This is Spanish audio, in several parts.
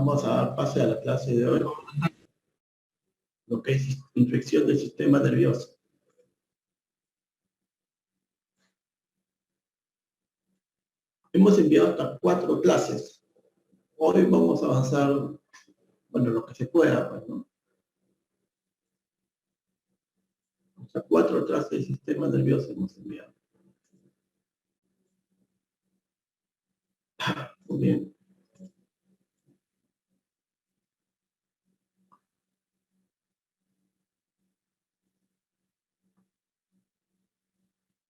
Vamos a dar pase a la clase de hoy, lo que es infección del sistema nervioso. Hemos enviado hasta 4 clases. Hoy vamos a avanzar, bueno, lo que se pueda, pues, ¿no? Hasta 4 clases del sistema nervioso hemos enviado. Muy bien.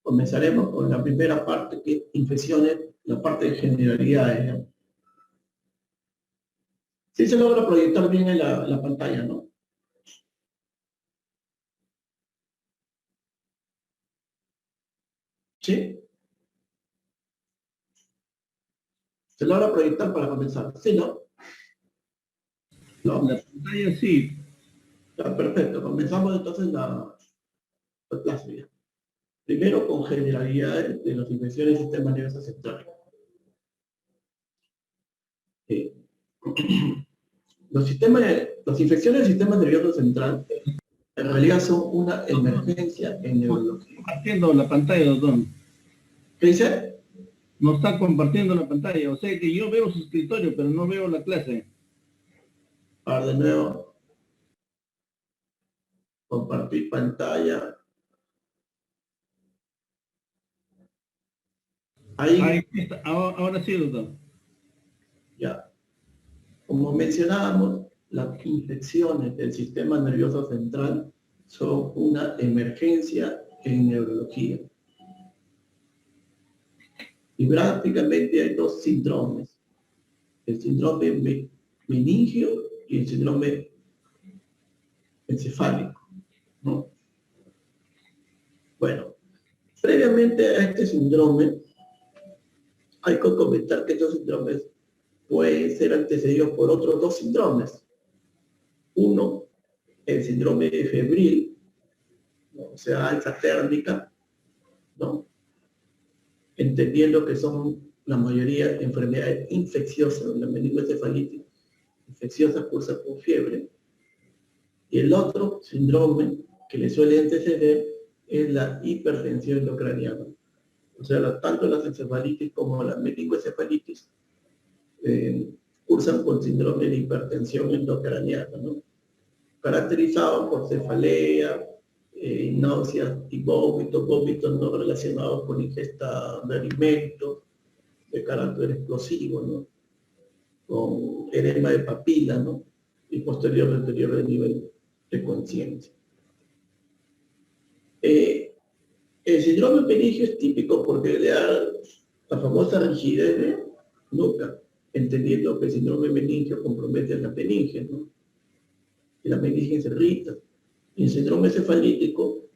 Comenzaremos con la primera parte, que es infecciones, la parte de generalidades, ¿no? Sí se logra proyectar bien en la pantalla, ¿no? ¿Sí? Se logra proyectar para comenzar, ¿sí, no? ¿No? La pantalla sí. Ya, perfecto, comenzamos entonces la clase ya. Primero con generalidades de las infecciones del sistema nervioso central. Las infecciones del sistema nervioso central en realidad son una emergencia en neurología. Compartiendo la pantalla, doctor. ¿Qué dice? No está compartiendo la pantalla, o sea que yo veo su escritorio, pero no veo la clase. Ahora de nuevo. Compartir pantalla. Ahí está. Ahora sí, doctor. Ya. Como mencionábamos, las infecciones del sistema nervioso central son una emergencia en neurología. Y prácticamente hay 2 síndromes. El síndrome meningio y el síndrome encefálico, ¿no? Bueno, previamente a este síndrome, hay que comentar que estos síndromes pueden ser antecedidos por otros 2 síndromes. Uno, el síndrome febril, ¿no? O sea, alza térmica, ¿no? Entendiendo que son la mayoría de enfermedades infecciosas, la meningoencefalitis infecciosa cursa con fiebre. Y el otro síndrome que le suele anteceder es la hipertensión endocraniana. O sea, tanto las encefalitis como la meningoencefalitis cursan con síndrome de hipertensión endocraniana, ¿no? Caracterizado por cefalea, náuseas y vómitos no relacionados con ingesta de alimentos de carácter explosivo, ¿no? Con edema de papila, ¿no? Y posterior deterioro del nivel de conciencia. El síndrome meningio es típico porque le da la famosa rigidez de nuca, entendiendo que el síndrome meningio compromete la meninge, ¿no? Y la meninge se irrita. Y el síndrome encefalítico,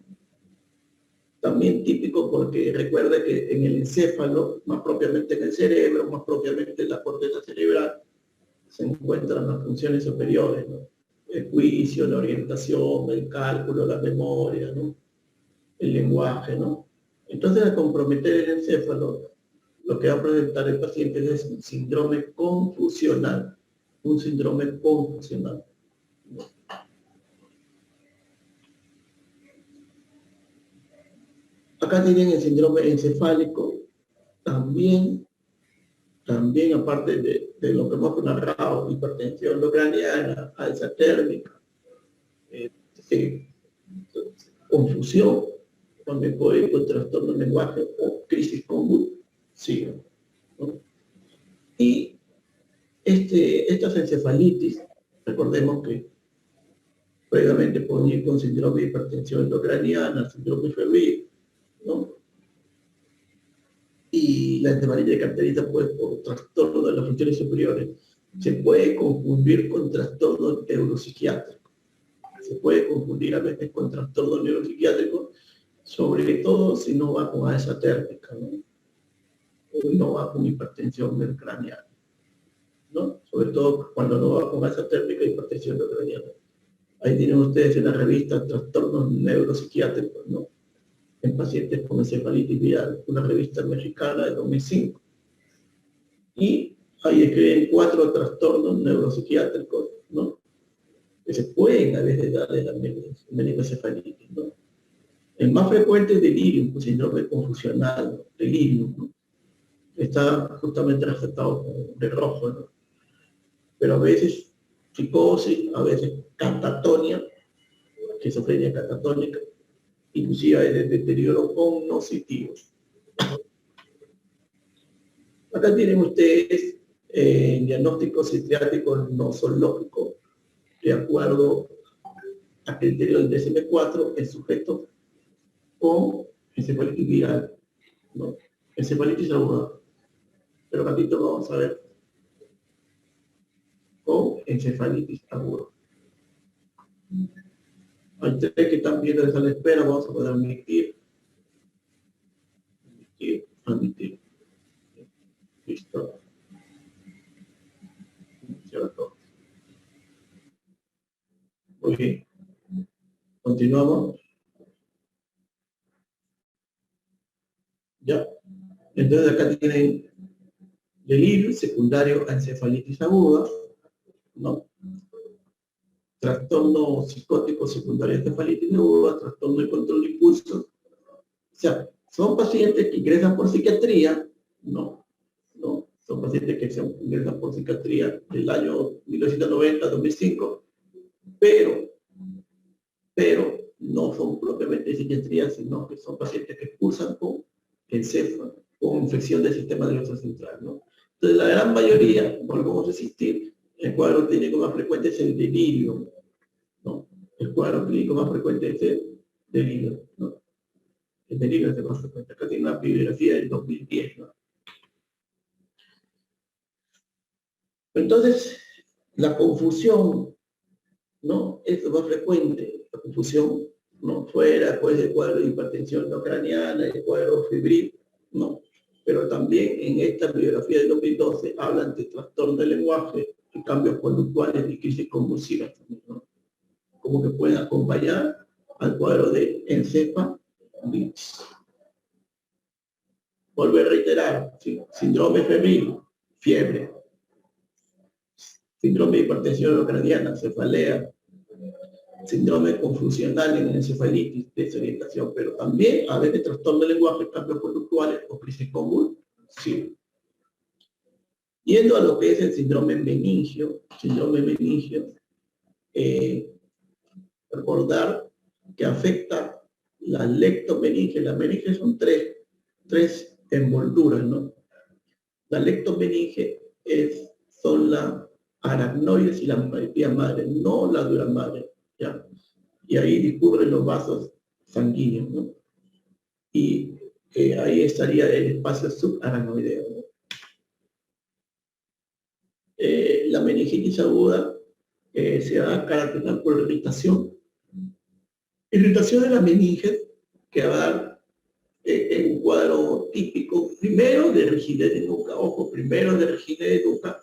también típico porque recuerda que en el encéfalo, más propiamente en el cerebro, más propiamente en la corteza cerebral, se encuentran las funciones superiores, ¿no? El juicio, la orientación, el cálculo, la memoria, ¿no? El lenguaje, ¿no? Entonces, al comprometer el encéfalo, lo que va a presentar el paciente es un síndrome confusional, un síndrome confusional. Acá tienen el síndrome encefálico, también aparte de lo que hemos narrado, hipertensión endocraniana, alza térmica, confusión, también puede ir con trastorno de lenguaje o crisis convulsiva, ¿no? Y estas encefalitis, recordemos que previamente pueden ir con síndrome de hipertensión endocraniana, síndrome febril, ¿no? Y la encefalitis se caracteriza pues, por trastorno de las funciones superiores. Se puede confundir con trastorno neuropsiquiátrico. Se puede confundir a veces con trastorno neuropsiquiátrico, sobre todo si no va con alza térmica, ¿no? O no va con hipertensión craneana, ¿no? Sobre todo cuando no va con alza térmica e hipertensión craneana. Ahí tienen ustedes en la revista Trastornos Neuropsiquiátricos, ¿no? En pacientes con encefalitis viral, una revista mexicana de 2005. Y ahí escriben 4 trastornos neuropsiquiátricos, ¿no? Que se pueden a veces dar de la meningoencefalitis, ¿no? El más frecuente es delirium, pues, síndrome confusional, ¿no? Delirium, ¿no? Está justamente resaltado de rojo, ¿no? Pero a veces psicosis, a veces catatonia, esquizofrenia catatónica, inclusive hay de deterioro cognoscitivo. Acá tienen ustedes diagnóstico psiquiátrico nosológico, de acuerdo a criterio del DSM-4, en sujetos con encefalitis viral, ¿no? Encefalitis aguda. Pero ratito vamos a ver con encefalitis aguda. Hay 3 que están viendo desde la espera, vamos a poder admitir. Listo. ¿Cierto? Muy bien. Continuamos. Ya. Entonces acá tienen delirio secundario a encefalitis aguda, ¿no? Trastorno psicótico secundario a encefalitis aguda, trastorno de control de impulsos. O sea, son pacientes que ingresan por psiquiatría, no, son pacientes que ingresan por psiquiatría del año 1990-2005, pero no son propiamente psiquiatría, sino que son pacientes que cursan con encéfalo, con infección del sistema nervioso central, ¿no? Entonces, la gran mayoría, volvemos a insistir, el cuadro clínico más frecuente es el delirio, ¿no? El cuadro clínico más frecuente es el delirio, ¿no? El delirio es el más frecuente. Acá tiene una bibliografía del 2010, ¿no? Entonces, la confusión, ¿no? Es lo más frecuente, la confusión, ¿no? Fuera, pues, del cuadro de hipertensión no craneana, el cuadro febril, ¿no? Pero también en esta bibliografía del 2012 hablan de trastorno del lenguaje, de cambios conductuales y crisis convulsivas, ¿no? Como que pueden acompañar al cuadro de encefalitis. Vuelvo a reiterar, ¿sí? Síndrome febril, fiebre, síndrome de hipertensión no craneana, cefalea, síndrome confusional en encefalitis, desorientación, pero también a veces trastorno del lenguaje, cambios conductuales o crisis convulsiva. Yendo a lo que es el síndrome meningio, recordar que afecta la lectomeninge. La meninge son tres envolturas, ¿no? La lectomeninge son la aracnoides y la myopía madre, no la dura madre, ¿ya? Y ahí discurren los vasos sanguíneos, ¿no? Y ahí estaría el espacio subaracnoideo, ¿no? La meningitis aguda se va a caracterizar por irritación de la meninge, que va a dar en un cuadro típico, primero de rigidez de nuca, ojo, primero de rigidez de nuca,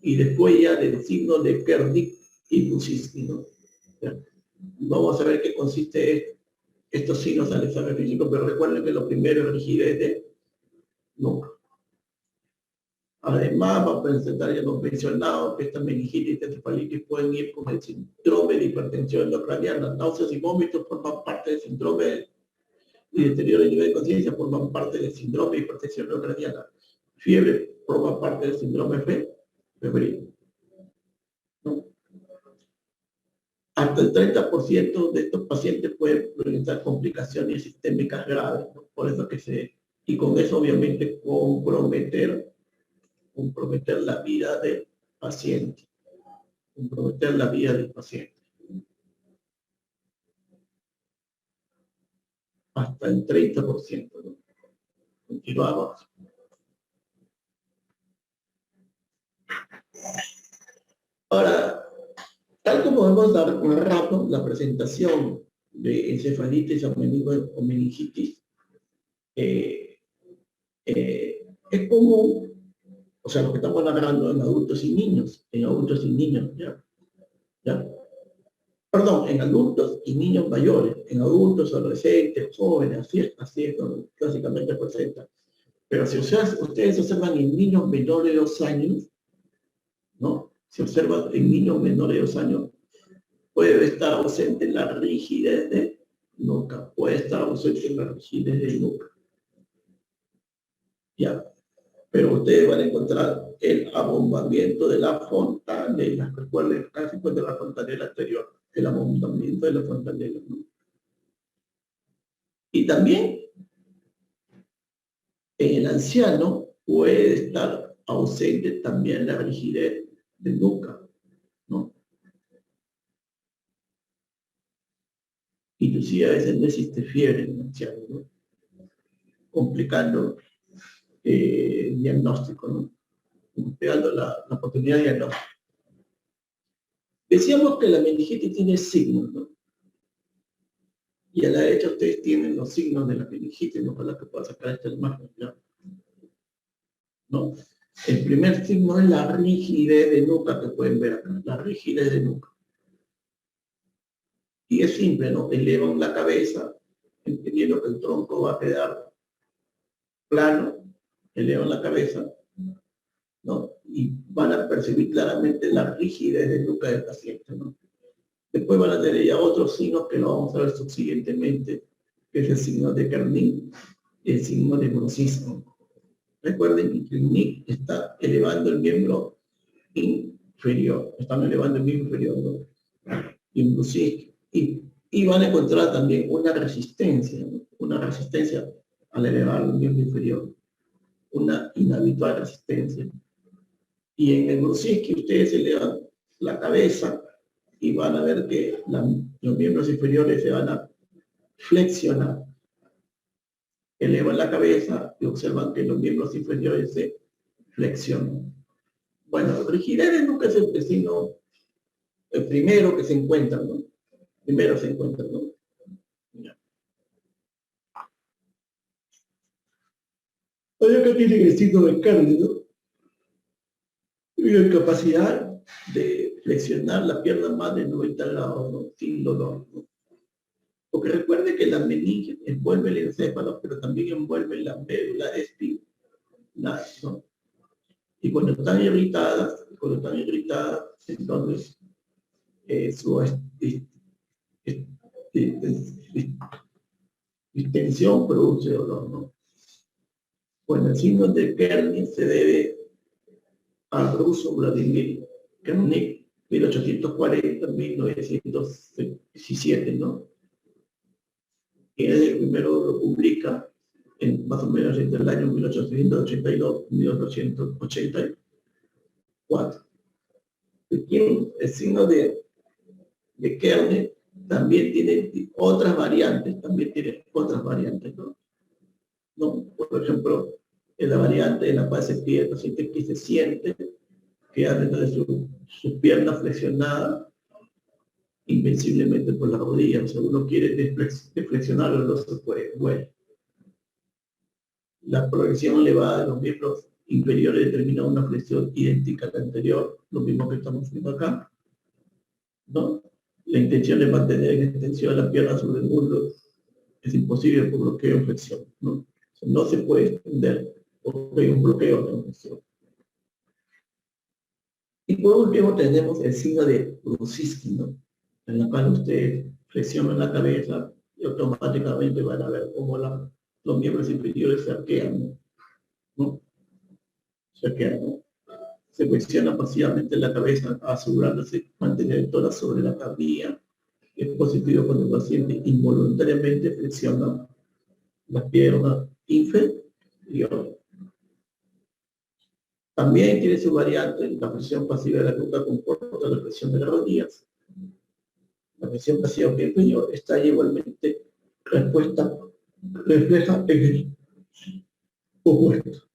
y después ya del signo de Kernick y Buczynski, ¿no? Vamos a ver qué consiste estos signos al examen físico, pero recuerden que lo primero es rigidez de nuca. Además, va a presentar, ya hemos mencionado, que esta meningitis y encefalitis pueden ir con el síndrome de hipertensión endocraniana. Náuseas y vómitos forman parte del síndrome y deterioro de nivel de conciencia forman parte del síndrome de hipertensión endocraniana. Fiebre forma parte del síndrome febril, ¿no? Hasta el 30% de estos pacientes pueden presentar complicaciones sistémicas graves, ¿no? Por eso y con eso obviamente comprometer la vida del paciente. Comprometer la vida del paciente. Hasta el 30%, ¿no? Continuamos. Ahora, tal como hemos dado un rato la presentación de encefalitis o meningitis, es común, o sea, lo que estamos hablando en adultos y niños, ¿ya? Perdón, en adultos y niños mayores, en adultos, adolescentes, jóvenes, así es clásicamente presenta. Pero si ustedes observan en niños menores de 2 años, se observa en niños menores de 2 años, puede estar ausente la rigidez de nuca, puede estar ausente la rigidez de nuca. Ya, pero ustedes van a encontrar el abombamiento de la fontanela. Recuerden, casi pues de la fontanela anterior, el abombamiento de la fontanela, ¿no? Y también en el anciano puede estar ausente también la rigidez de nuca, ¿no? Inclusive a veces no existe fiebre en el anciano, ¿no? Complicando el diagnóstico, ¿no? Complicando la oportunidad de diagnóstico. Decíamos que la meningitis tiene signos, ¿no? Y a la derecha ustedes tienen los signos de la meningitis, ¿no? Para que pueda sacar esta imagen, ¿no? El primer signo es la rigidez de nuca, que pueden ver acá, la rigidez de nuca. Y es simple, ¿no? Elevan la cabeza, entendiendo que el tronco va a quedar plano, elevan la cabeza, ¿no? Y van a percibir claramente la rigidez de nuca del paciente, ¿no? Después van a tener ya otros signos que lo vamos a ver subsiguientemente, que es el signo de Kernig y el signo de bruxismo. Recuerden que Kernig está elevando el miembro inferior, están elevando el miembro inferior, ¿no? Y bruxismo. Y van a encontrar también una resistencia, ¿no? Una resistencia al elevar el miembro inferior, una inhabitual resistencia. Y en el bruxismo ustedes elevan la cabeza y van a ver que los miembros inferiores se van a flexionar. Elevan la cabeza y observan que los miembros inferiores se flexionan. Bueno, rigidez nunca es el signo, el primero que se encuentra, ¿no? Primero se encuentra, ¿no? Ya. Acá tienen el signo de Kernig, ¿no? Y la capacidad de flexionar la pierna más de 90 grados, ¿no? Sin dolor, ¿no? Porque recuerde que la meninge envuelve el encéfalo, pero también envuelve la médula espinal, ¿no? Y cuando están irritadas, entonces su distensión produce dolor, ¿no? Bueno, el signo de Kernig se debe al ruso Vladimir Kernig, 1840-1917, ¿no? Y él el primero lo publica en, más o menos entre el año 1882-1984. El signo de Kernig también tiene otras variantes, ¿no? Por ejemplo, en la variante en la cual se pide el paciente que se siente, que hace de su pierna flexionada invenciblemente por la rodilla. O sea, uno quiere deflexionarlo, no se puede. Bueno, la progresión elevada de los miembros inferiores determina una flexión idéntica a la anterior, lo mismo que estamos viendo acá, ¿no? La intención es mantener en extensión la pierna sobre el muslo. Es imposible por bloqueo o flexión, ¿no? O sea, no se puede extender porque hay un bloqueo de flexión. Y por último tenemos el signo de Brusitsky, ¿no? En la cual ustedes flexionan la cabeza y automáticamente van a ver cómo los miembros inferiores se arquean, ¿no? Se arquean, ¿no? Se flexiona pasivamente la cabeza, asegurándose mantener el tórax sobre la cabilla. Es positivo cuando el paciente involuntariamente flexiona la pierna inferior. También tiene su variante, la flexión pasiva de la nuca comporta la flexión de las rodillas. La flexión pasiva inferior está igualmente refleja en el opuesto.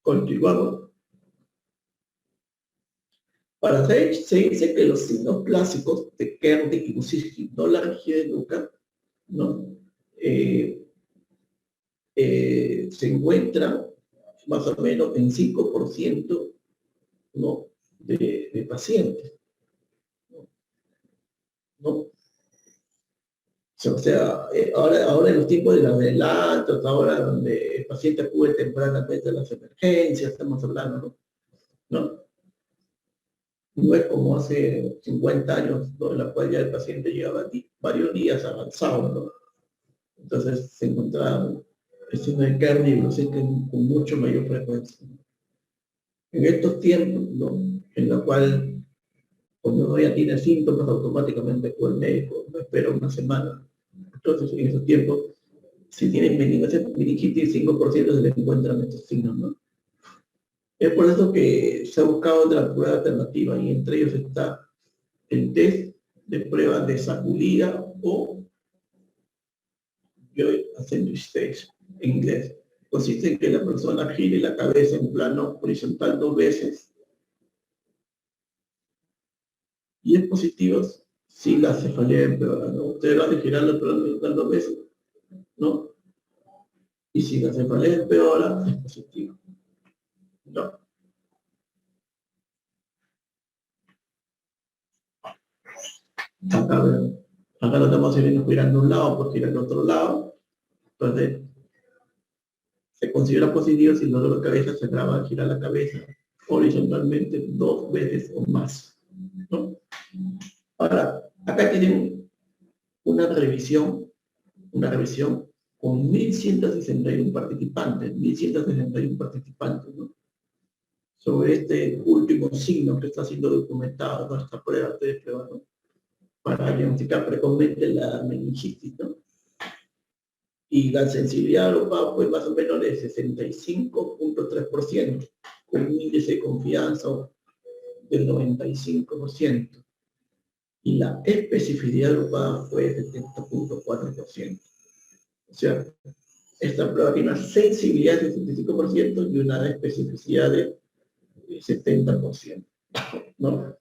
Continuamos. Para Sage se dice que los signos clásicos de Kernig y Brusitsky, no la rigidez de nuca, ¿no? Se encuentran más o menos en 5%, ¿no? de pacientes, ¿no? O sea, ahora en los tiempos de los adelantos, ahora donde el paciente acude tempranamente a las emergencias, estamos hablando, ¿no? No es como hace 50 años, ¿no? En la cual ya el paciente llegaba varios días avanzado, ¿no? Entonces se encontraban signos de carne y con mucho mayor frecuencia. En estos tiempos, ¿no? En la cual cuando uno ya tiene síntomas, automáticamente con el médico, no espera una semana. Entonces, en esos tiempos, si tienen meningitis, 5% se les encuentran estos signos, ¿no? Es por eso que se ha buscado otra prueba alternativa y entre ellos está el test de prueba de sacudida o Joint Assembly Stage en inglés. Consiste en que la persona gire la cabeza en plano horizontal 2 veces y es positivo si la cefalea empeora, ¿no? Ustedes lo hacen girar el plano horizontal 2 veces, ¿no? Y si la cefalea empeora, es positivo, ¿no? Acá lo estamos haciendo girando un lado, pues girando otro lado. Entonces, se considera positivo si el dolor de cabeza se agrava al girar la cabeza horizontalmente 2 veces o más, ¿no? Ahora, acá tienen una revisión con 1.161 participantes, ¿no? Sobre este último signo que está siendo documentado, ¿no? Esta prueba de prueba, ¿no? Para diagnosticar precozmente la meningitis, ¿no? Y la sensibilidad global fue más o menos de 65.3%, con un índice de confianza del 95%. Y la especificidad global fue de 70.4%. O sea, esta prueba tiene una sensibilidad de 65% y una especificidad de 70%, ¿no?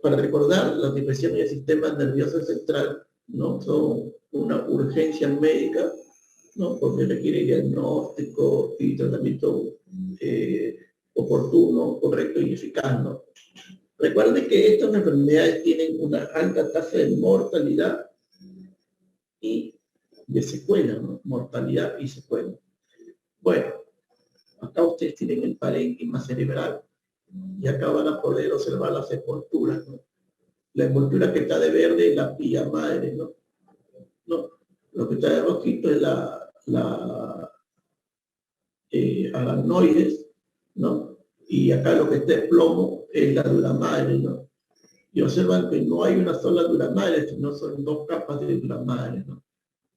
Para recordar, las depresiones del sistema nervioso central, ¿no? Son una urgencia médica, ¿no? Porque requiere diagnóstico y tratamiento oportuno, correcto y eficaz, ¿no? Recuerden que estas enfermedades tienen una alta tasa de mortalidad y de secuela, ¿no? Mortalidad y secuela. Bueno, acá ustedes tienen el parénquima cerebral y acá van a poder observar las envolturas, ¿no? La envoltura que está de verde es la pía madre, ¿no? No, lo que está de rojito es la aracnoides, ¿no? Y acá lo que está de plomo es la dura madre, ¿no? Y observan que no hay una sola dura madre, sino son 2 capas de dura madre, ¿no?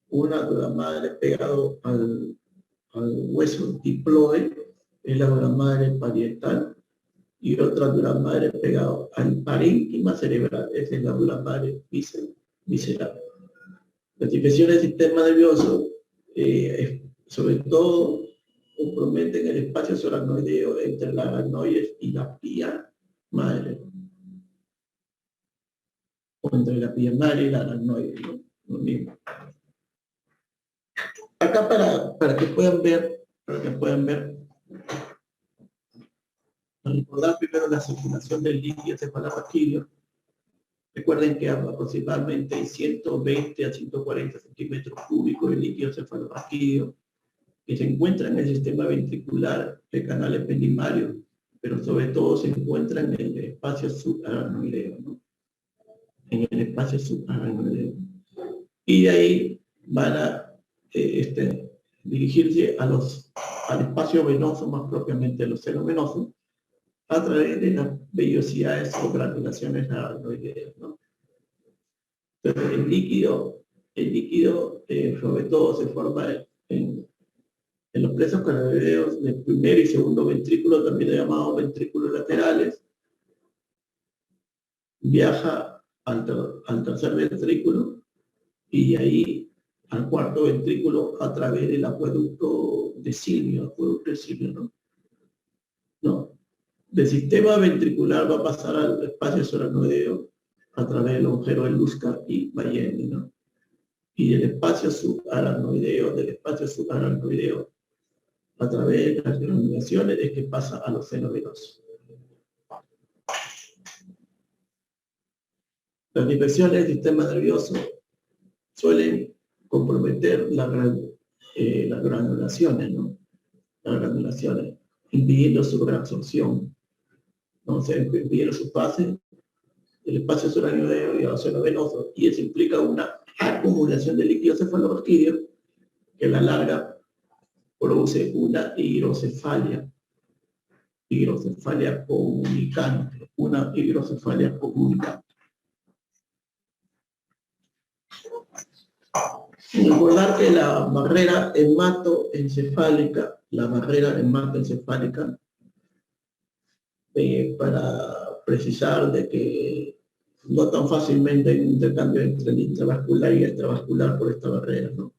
Una dura madre pegado al hueso diploide, es la dura madre parietal, y otra dura madre pegado al parénquima cerebral, esa es la dura madre visceral. Las infecciones del sistema nervioso, sobre todo, comprometen el espacio aracnoideo entre la aracnoides y la pía madre, o entre la pía madre y la aracnoide, ¿no? Lo mismo. Acá para que puedan ver, recordar primero la circulación del líquido cefalorraquídeo. Recuerden que aproximadamente hay 120 a 140 centímetros cúbicos de líquido cefalorraquídeo que se encuentra en el sistema ventricular del canal ependimario, pero sobre todo se encuentra en el espacio subaracnoideo, ¿no? En el espacio subaracnoideo. Y de ahí van a dirigirse al espacio venoso, más propiamente a los senos venosos, a través de las vellosidades o granulaciones aracnoideas, ¿no? Entonces, el líquido sobre todo se forma en los plexos craneoideos del primer y segundo ventrículo, también llamados ventrículos laterales, viaja al tercer ventrículo y ahí al cuarto ventrículo a través del acueducto de Silvio, ¿no? ¿No? Del sistema ventricular va a pasar al espacio subaracnoideo a través del agujero de Lusca y Bayeni, ¿no? Y del espacio subaracnoideo, a través de las granulaciones es que pasa a los senos venosos. Las infecciones del sistema nervioso suelen comprometer las granulaciones, ¿no? Las granulaciones. impidiendo su reabsorción, ¿no? O sea, impidiendo su pase del espacio suranioideo y al océano venoso, y eso implica una acumulación de líquido cefalorraquídeo que a la larga produce una hidrocefalia comunicante, una hidrocefalia comunicante. Recordar que la barrera hematoencefálica, para precisar de que no tan fácilmente hay un intercambio entre el intravascular y el extravascular por esta barrera, ¿no?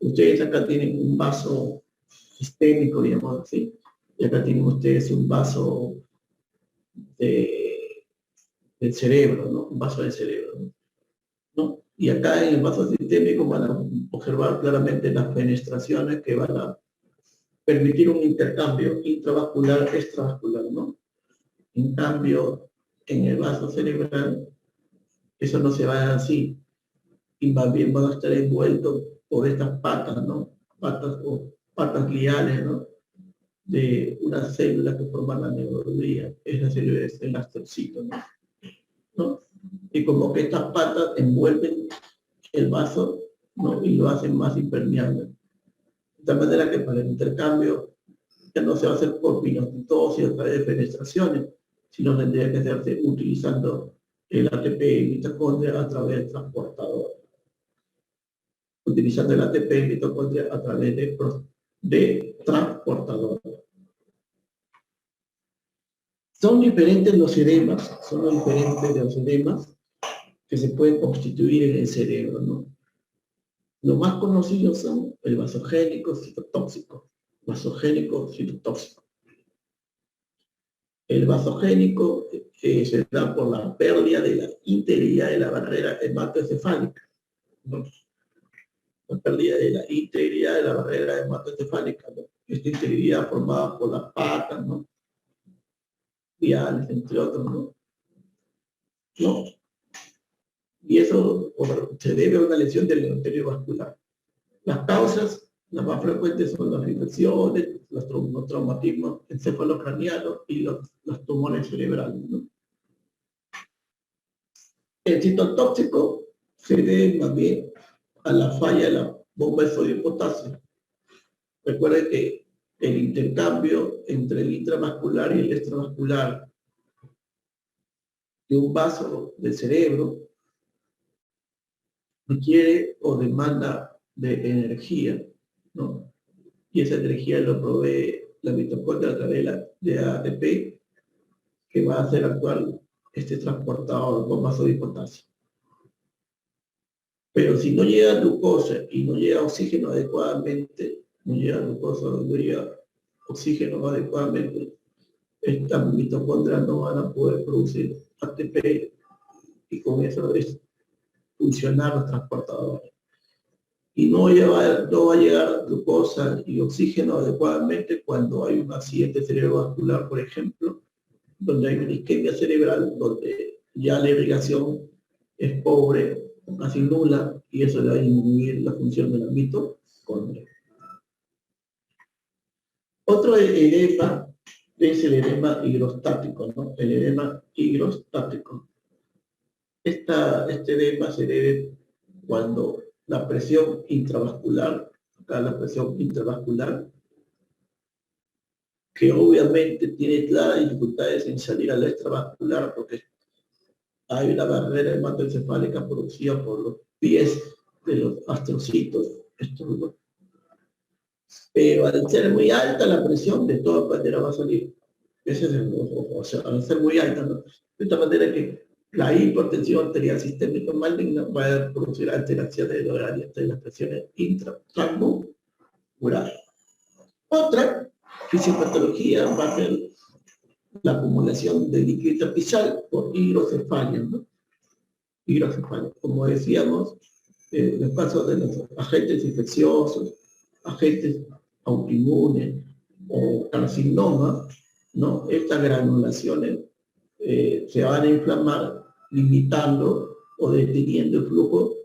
Ustedes acá tienen un vaso sistémico, digamos así, y acá tienen ustedes un vaso del cerebro, ¿no? Un vaso del cerebro, ¿no? Y acá en el vaso sistémico van a observar claramente las fenestraciones que van a permitir un intercambio intravascular-extravascular, ¿no? En cambio, en el vaso cerebral, eso no se va a dar así, y más bien van a estar envueltos por estas patas, ¿no? Patas gliales, ¿no? De unas células que forman la neuroglía, esa célula es el astrocito, ¿no? Y como que estas patas envuelven el vaso, ¿no? Y lo hacen más impermeable. De tal manera que para el intercambio ya no se va a hacer por pinocitosis a través de fenestraciones, sino tendría que hacerse utilizando el ATP en mitocondria a través del transportador. Utilizando el ATP en mitocondria a través de transportador. Son diferentes los edemas que se pueden constituir en el cerebro, ¿no? Los más conocidos son el vasogénico citotóxico. El vasogénico se da por la pérdida de la integridad de la barrera hematoencefálica, ¿no? La pérdida de la integridad de la barrera hematoencefálica, ¿no? Esta integridad formada por las patas, ¿no? Viales, entre otros, ¿no? Y eso se debe a una lesión del endotelio vascular. Las causas, las más frecuentes son las infecciones, los traumatismos encefalocranianos y los tumores cerebrales, ¿no? El citotóxico se debe más bien a la falla de la bomba de sodio y potasio. Recuerden que el intercambio entre el intravascular y el extravascular de un vaso del cerebro requiere o demanda de energía, ¿no? Y esa energía lo provee la mitocondria a través de ATP, que va a hacer actuar este transportador bomba sodio y potasio. Pero si no llega glucosa y no llega oxígeno adecuadamente, estas mitocondrias no van a poder producir ATP y con eso es funcionar los transportadores. Y no va a llegar glucosa y oxígeno adecuadamente cuando hay un accidente cerebrovascular, por ejemplo, donde hay una isquemia cerebral, donde ya la irrigación es pobre, casi nula, y eso le va a disminuir la función del mitocondria. Otro edema es el edema higrostático, ¿no? El edema higrostático. Este edema se debe cuando la presión intravascular, que obviamente tiene claras dificultades en salir a la extravascular porque hay una barrera hematoencefálica producida por los pies de los astrocitos, pero al ser muy alta la presión, de todas maneras va a salir. Ese es o sea, al ser muy alta, ¿no? De esta manera que la hipertensión arterial sistémica maligna va a producir alteraciones de horarias de las presiones intratransmusculares. Otra fisiopatología va a ser la acumulación de líquido intersticial por hidrocefalia, ¿no? Hidrocefalia. Como decíamos, en el caso de los agentes infecciosos, agentes autoinmunes o carcinoma, ¿no? Estas granulaciones se van a inflamar limitando o deteniendo el flujo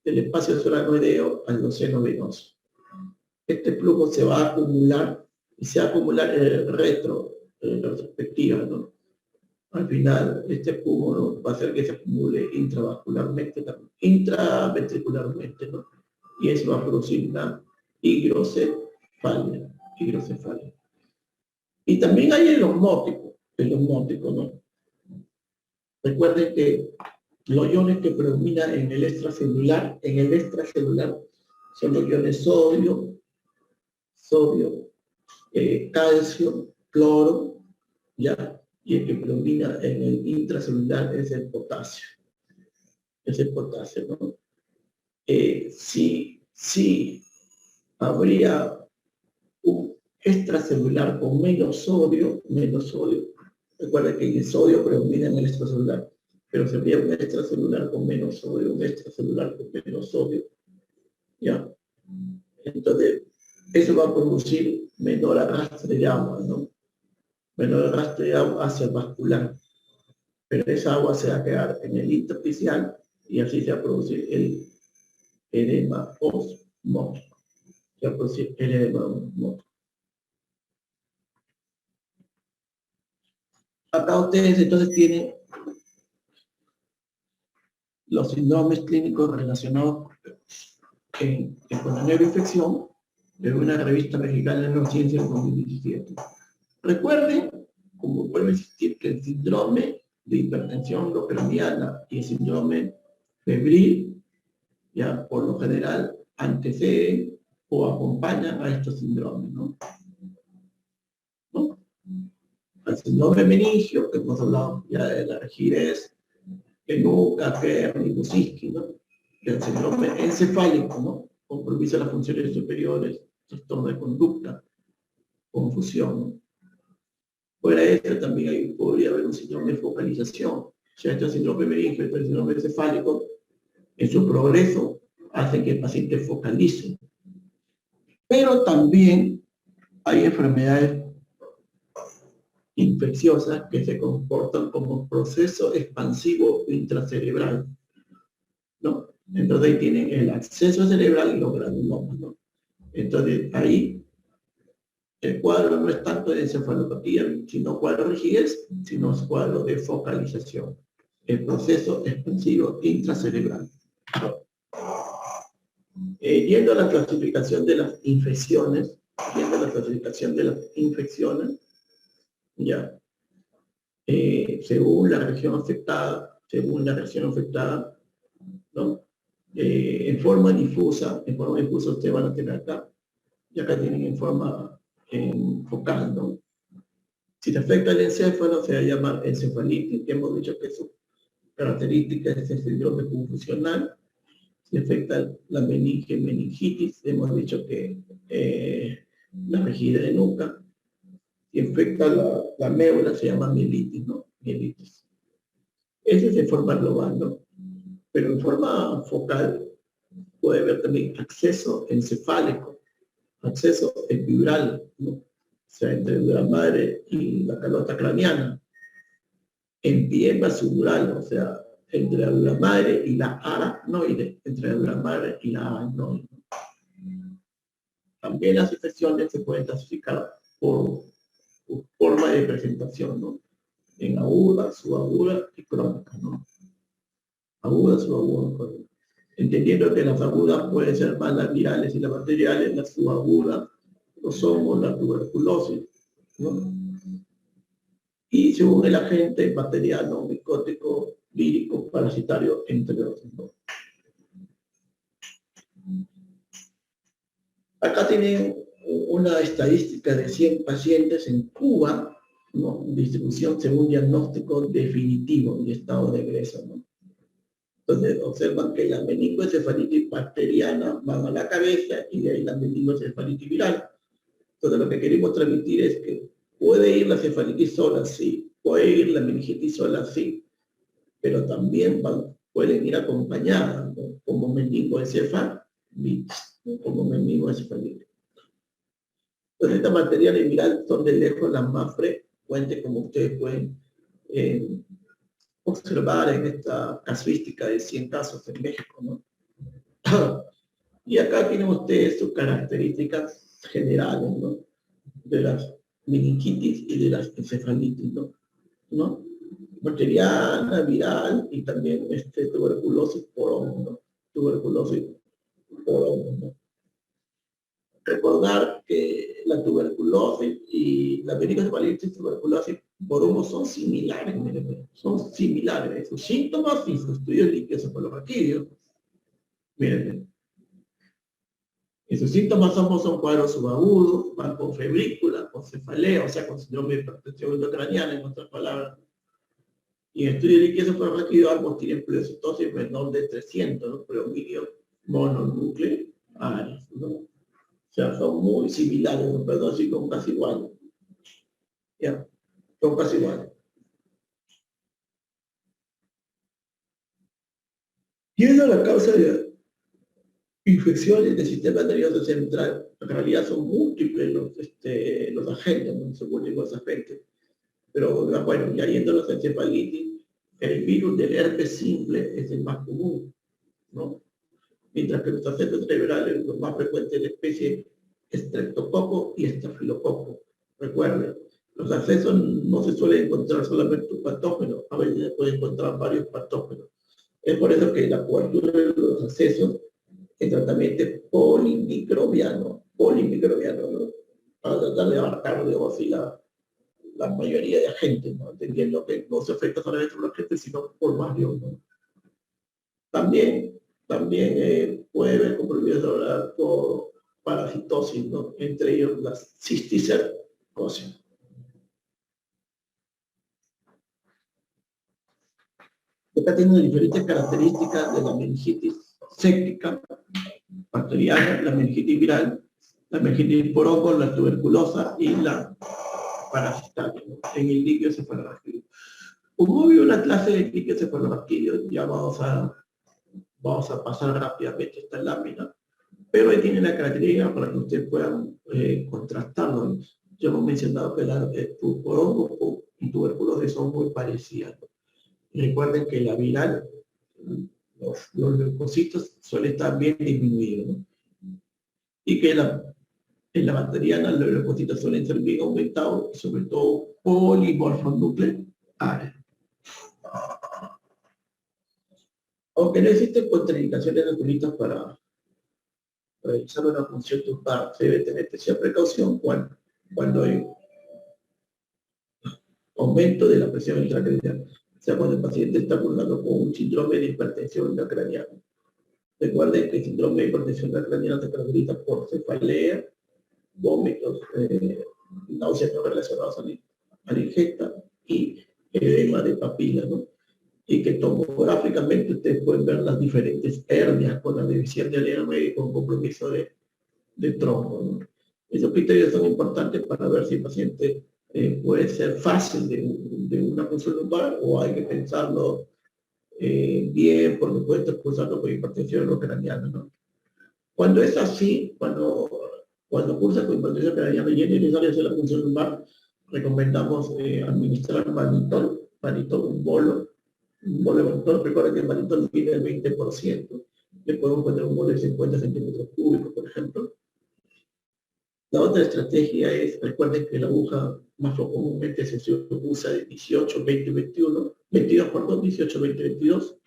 del espacio suranioideo al seno venoso. Este flujo se va a acumular y se acumula retrospectiva, ¿no? Al final, este acúmulo va a hacer que se acumule intraventricularmente, ¿no? Y eso va a producir una hidrocefalia. Y también hay el osmótico, ¿no? Recuerden que los iones que predominan en el extracelular son los iones sodio, calcio, cloro, ¿ya? Y el que predomina en el intracelular es el potasio. ¿No? Si habría un extracelular con menos sodio, recuerda que el sodio predomina en el extracelular, pero si habría un extracelular con menos sodio, ¿ya? Entonces, eso va a producir menor arrastre de agua, ¿no? Menor arrastre de agua hacia el vascular. Pero esa agua se va a quedar en el intersticial y así se va a producir el edema osmótico. Acá ustedes entonces tienen los síndromes clínicos relacionados con la neuroinfección de una revista mexicana de neurociencia en 2017. Recuerden, como vuelvo a insistir, que el síndrome de hipertensión intracraniana y el síndrome febril, ya por lo general anteceden o acompañan a estos síndromes, ¿no? Al síndrome meningio, que hemos hablado ya de la rigidez, nuca, Kern y Buczynski, ¿no? El síndrome encefálico, ¿no? Compromiso de las funciones superiores, trastorno de conducta, confusión, ¿no? Fuera de esto también podría haber un síndrome de focalización. O sea, este síndrome meningio, este síndrome encefálico, en su progreso hace que el paciente focalice. Pero también hay enfermedades infecciosas que se comportan como proceso expansivo intracerebral, ¿no? Entonces ahí tienen el acceso cerebral y los granulomas, ¿no? Entonces ahí el cuadro no es tanto de encefalopatía, sino cuadro de rigidez, sino es cuadro de focalización. El proceso expansivo intracerebral. Yendo a la clasificación de las infecciones, ya, según la región afectada, ¿no? En forma difusa ustedes van a tener acá, y acá tienen en forma focal, ¿no? Si te afecta el encéfalo, se va a llamar encefalitis, que hemos dicho que su característica es el síndrome confusional. Si afecta la meningitis, hemos dicho que la rigidez de nuca. Si afecta la médula, se llama mielitis, ¿no? Mielitis. Ese es de forma global, ¿no? Pero en forma focal puede haber también acceso encefálico, acceso epidural, ¿no? O sea, entre la madre y la calota craneana. Empiema subdural, o sea, entre la madre y la aracnoide, También las infecciones se pueden clasificar por forma de presentación, ¿no? En aguda, subaguda y crónica, ¿no? Aguda, subaguda, crónica. Entendiendo que las agudas pueden ser más las virales y las bacteriales, las subagudas, los hongos, la tuberculosis, ¿no? Y según el agente bacteriano, micótico, vírico, parasitario, entre otros, ¿no? Acá tienen una estadística de 100 pacientes en Cuba, ¿no? Distribución según diagnóstico definitivo y estado de egreso, ¿no? Entonces observan que la meningoencefalitis bacteriana van a la cabeza y de ahí la meningoencefalitis viral. Entonces lo que queremos transmitir es que puede ir la cefalitis sola, sí, puede ir la meningitis sola, sí, pero también pueden ir acompañadas, ¿no? Como meningoencefalitis, como meningoencefalitis. Entonces estas bacterias virales son de lejos las más frecuentes, como ustedes pueden observar en esta casuística de 100 casos en México, ¿no? Y acá tienen ustedes sus características generales, ¿no? de las meningitis y de las encefalitis, ¿no? Bacteriana, viral y también tuberculosis por hongo, ¿no? Tuberculosis por hongo, ¿no? Recordar que la tuberculosis y la meningoencefalitis y tuberculosis por hongo son similares, miren, son similares. Sus síntomas y sus estudios líquidos cefalorraquídeos. Miren, y sus síntomas son cuadros subagudos, van con febrícula, con cefalea, o sea, con síndrome de hipertensión intracraniana, en otras palabras. Y en estudio de líquido cefalorraquídeo ambos tienen pleocitosis menor de 300, ¿no? Predominio mononucleares, ¿no? O sea, son muy similares, ¿no? Perdón, sí, son casi iguales. Ya, son casi iguales. Yendo a la causa de infecciones del sistema nervioso central, en realidad son múltiples los agentes, ¿no? Son múltiples agentes. Pero bueno, ya yendo a los encefalitis, el virus del herpes simple es el más común, ¿no? Mientras que los agentes cerebrales, los más frecuentes de la especie Streptococo y Estafilococo. Recuerden, los accesos no se suelen encontrar solamente un patógeno, a veces se pueden encontrar varios patógenos. Es por eso que la cobertura de los accesos es tratamiento polimicrobiano, ¿no? Para tratar de abarcar así la mayoría de agentes, ¿no? Entendiendo que no se afecta solamente por los agentes, sino por más de uno. También puede haber compromisos por parasitosis, ¿no? Entre ellos las cisticercosis. Acá tienen diferentes características de la meningitis séptica, bacteriana, la meningitis viral, la meningitis por hongo, la tuberculosa y la parasitaria, ¿no? En el líquido cefalorraquídeo. Como vio una clase de líquido cefalorraquídeo, ya vamos a pasar rápidamente esta lámina, pero ahí tiene la característica para que ustedes puedan contrastarlo. Ya hemos mencionado que la por hongo y tuberculosis son muy parecidas. Recuerden que la viral, los leucocitos suelen estar bien disminuidos, ¿no? Y que en la bacteriana los leucocitos suelen ser bien aumentados, y sobre todo polimorfonucleares. Aunque no existen contraindicaciones naturalistas para realizar una función lumbar, se debe tener especial precaución cuando hay aumento de la presión intracraneal, o sea, cuando el paciente está cursando con un síndrome de hipertensión intracraneal. Recuerden que el síndrome de hipertensión intracraneal se caracteriza por cefalea, vómitos, náuseas no relacionadas a la ingesta y edema de papila, ¿no? Y que tomográficamente ustedes pueden ver las diferentes hernias con la división de alerma y con compromiso de trombo, ¿no? Esos criterios son importantes para ver si el paciente puede ser fácil de una función lumbar o hay que pensarlo bien porque puede estar cursando con hipertensión intracraneana, ¿no? Cuando es así, cuando cursa con hipertensión craneana y es necesario hacer la función lumbar, recomendamos administrar manitol, un bolo de manitol. Recuerden que el manitol tiene el 20%, le podemos poner un bolo de 50 centímetros cúbicos, por ejemplo. La otra estrategia es, recuerden que la aguja más comúnmente se usa de 18, 20, 21, 22, perdón, 18, 20, 22,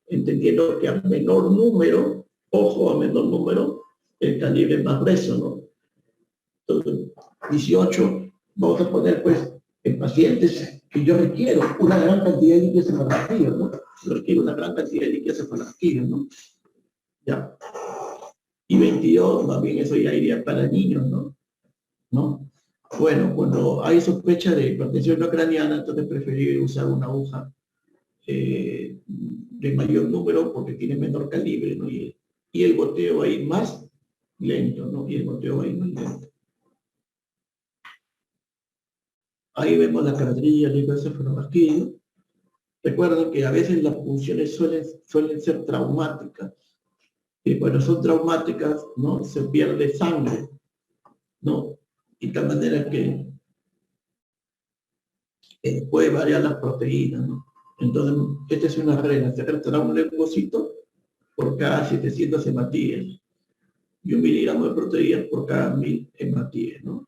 entendiendo que a menor número, ojo, a menor número, el calibre más grueso, ¿no? Entonces, 18, vamos a poner, pues, en pacientes que yo requiero una gran cantidad de líquido cefalorraquídeo, ¿no? Yo requiero una gran cantidad de líquido cefalorraquídeo, ¿no? Ya. Y 22, más bien eso ya iría para niños, ¿no? Bueno, cuando hay sospecha de hipertensión intracraneana, entonces preferible usar una aguja de mayor número porque tiene menor calibre, ¿no? Y el goteo va a ir más lento, ¿no? Y el goteo va a ir más lento. Ahí vemos las características del líquido cefalorraquídeo. Recuerden que a veces las funciones suelen ser traumáticas. Y cuando son traumáticas, ¿no? Se pierde sangre, ¿no? Y de tal manera que puede variar las proteínas, ¿no? Entonces, esta es una regla. Se retrará un leucocito por cada 700 hematíes y 1 miligramo de proteínas por cada 1000 hematíes, ¿no?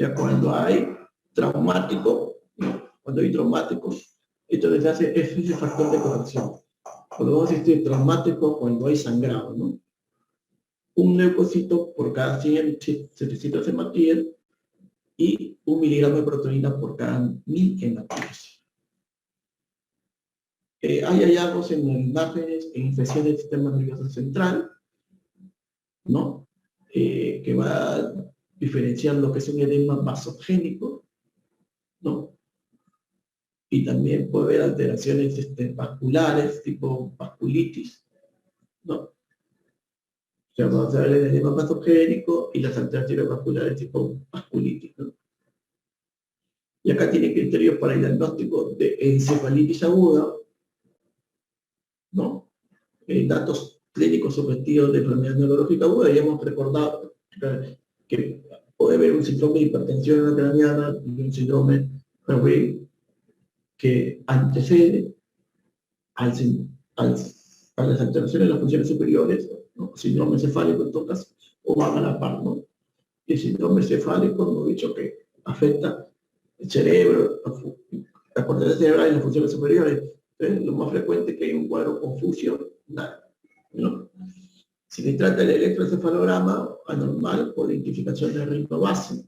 sea, cuando hay traumático, ¿no? Cuando hay traumático, entonces hace ese factor de corrección. Podemos decir traumático cuando hay sangrado, ¿no? Un leucocito por cada 100 centímetros de hematíes y 1 miligramo de proteína por cada 1000 hematíes. Hay hallazgos en imágenes e infecciones del sistema nervioso central, ¿no? Que va a diferenciar lo que es un edema vasogénico, ¿no? Y también puede haber alteraciones vasculares, tipo vasculitis, ¿no? O sea, vamos a ver el edema vasogénico y las alteraciones vasculares tipo vasculitis, ¿no? Y acá tiene criterios para el diagnóstico de encefalitis aguda, ¿no? Datos clínicos objetivos de enfermedad neurológica aguda. Ya hemos recordado que puede haber un síndrome de hipertensión craneana y un síndrome Fabry que antecede a las alteraciones de las funciones superiores, ¿no? Síndrome cefálico en todo caso, o van a la par, ¿no? Y el síndrome cefálico, hemos dicho que afecta el cerebro, la corteza cerebral y las funciones superiores. Entonces, lo más frecuente es que hay un cuadro confusional, ¿no? Si se trata del electroencefalograma anormal por identificación de ritmo base,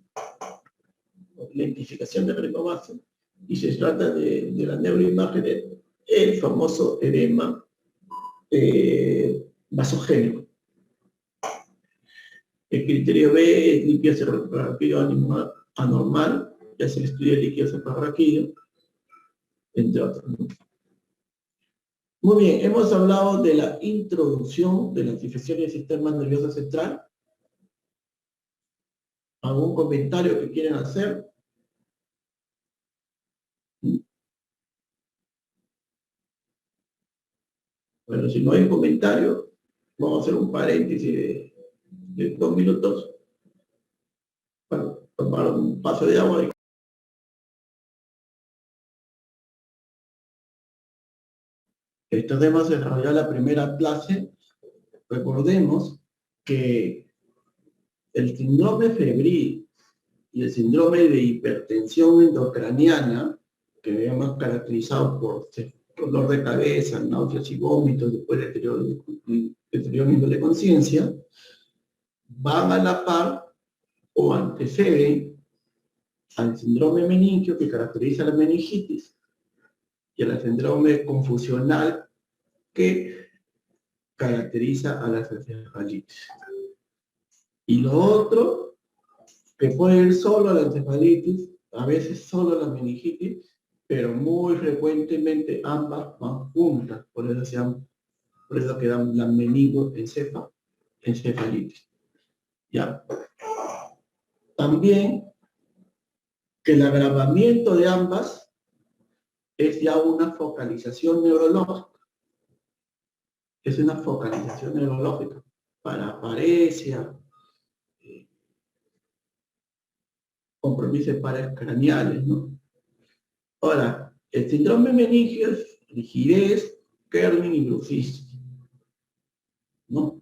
y se trata de la neuroimagen, el famoso edema vasogénico. El criterio B es líquido cefalorraquídeo anormal, ya se estudia el líquido cefalorraquídeo, entre otros, ¿no? Muy bien, hemos hablado de la introducción de las infecciones del sistema nervioso central. ¿Algún comentario que quieran hacer? Bueno, si no hay comentario, vamos a hacer un paréntesis de 2 minutos para tomar un vaso de agua. Estos temas se desarrolló la primera clase. Recordemos que el síndrome febril y el síndrome de hipertensión endocraniana, que hemos caracterizado por dolor de cabeza, náuseas y vómitos después de deterioro de conciencia, van a la par o anteceden al síndrome meningio que caracteriza la meningitis y al síndrome confusional que caracteriza a la encefalitis. Y lo otro, que puede ir solo a la encefalitis, a veces solo a la meningitis, pero muy frecuentemente ambas van juntas, por eso quedan la meningoencefalitis. ¿Ya? También que el agravamiento de ambas es ya una focalización neurológica. Es una focalización neurológica para apariencia, compromisos paracraneales, ¿no? Ahora, el síndrome meningio es rigidez, Kerning y bruxitis, ¿no?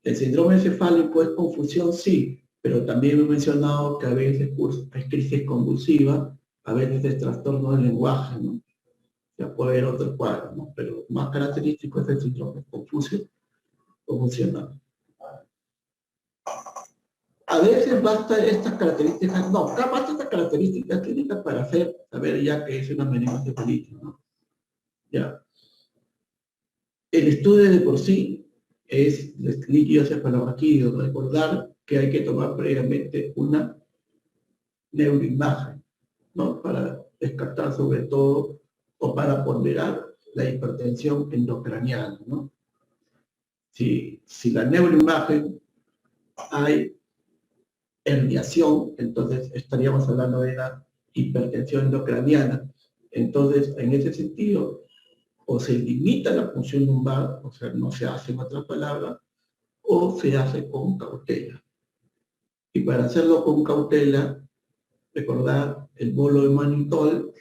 El síndrome encefálico es confusión, sí, pero también he mencionado que a veces es crisis convulsiva, a veces es trastorno del lenguaje, ¿no? Ya puede haber otro cuadro, ¿no? Pero más característico es el síndrome confusional. A veces basta estas características, no, basta estas características clínicas para saber ya que es una meningoencefalitis, ¿no? Ya. El estudio de por sí es líquido cefalorraquídeo. Recordar que hay que tomar previamente una neuroimagen, ¿no? Para descartar sobre todo o para ponderar la hipertensión endocraniana, ¿no? Si la neuroimagen hay herniación, entonces estaríamos hablando de la hipertensión endocraniana. Entonces, en ese sentido, o se limita la función lumbar, o sea, no se hace en otras palabras, o se hace con cautela. Y para hacerlo con cautela, recordar el bolo de manitol,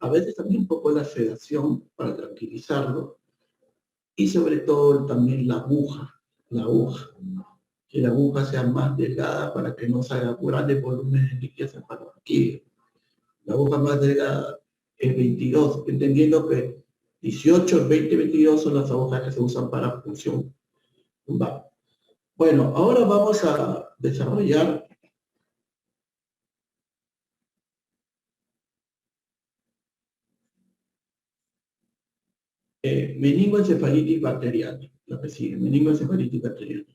a veces también un poco la sedación para tranquilizarlo, y sobre todo también la aguja, que la aguja sea más delgada para que no salga grandes volúmenes de líquido cefalorraquídeo. La aguja más delgada es 22, entendiendo que 18, 20, 22 son las agujas que se usan para punción lumbar. Bueno, ahora vamos a desarrollar meningoencefalitis bacteriana, lo que sigue, meningoencefalitis bacteriana.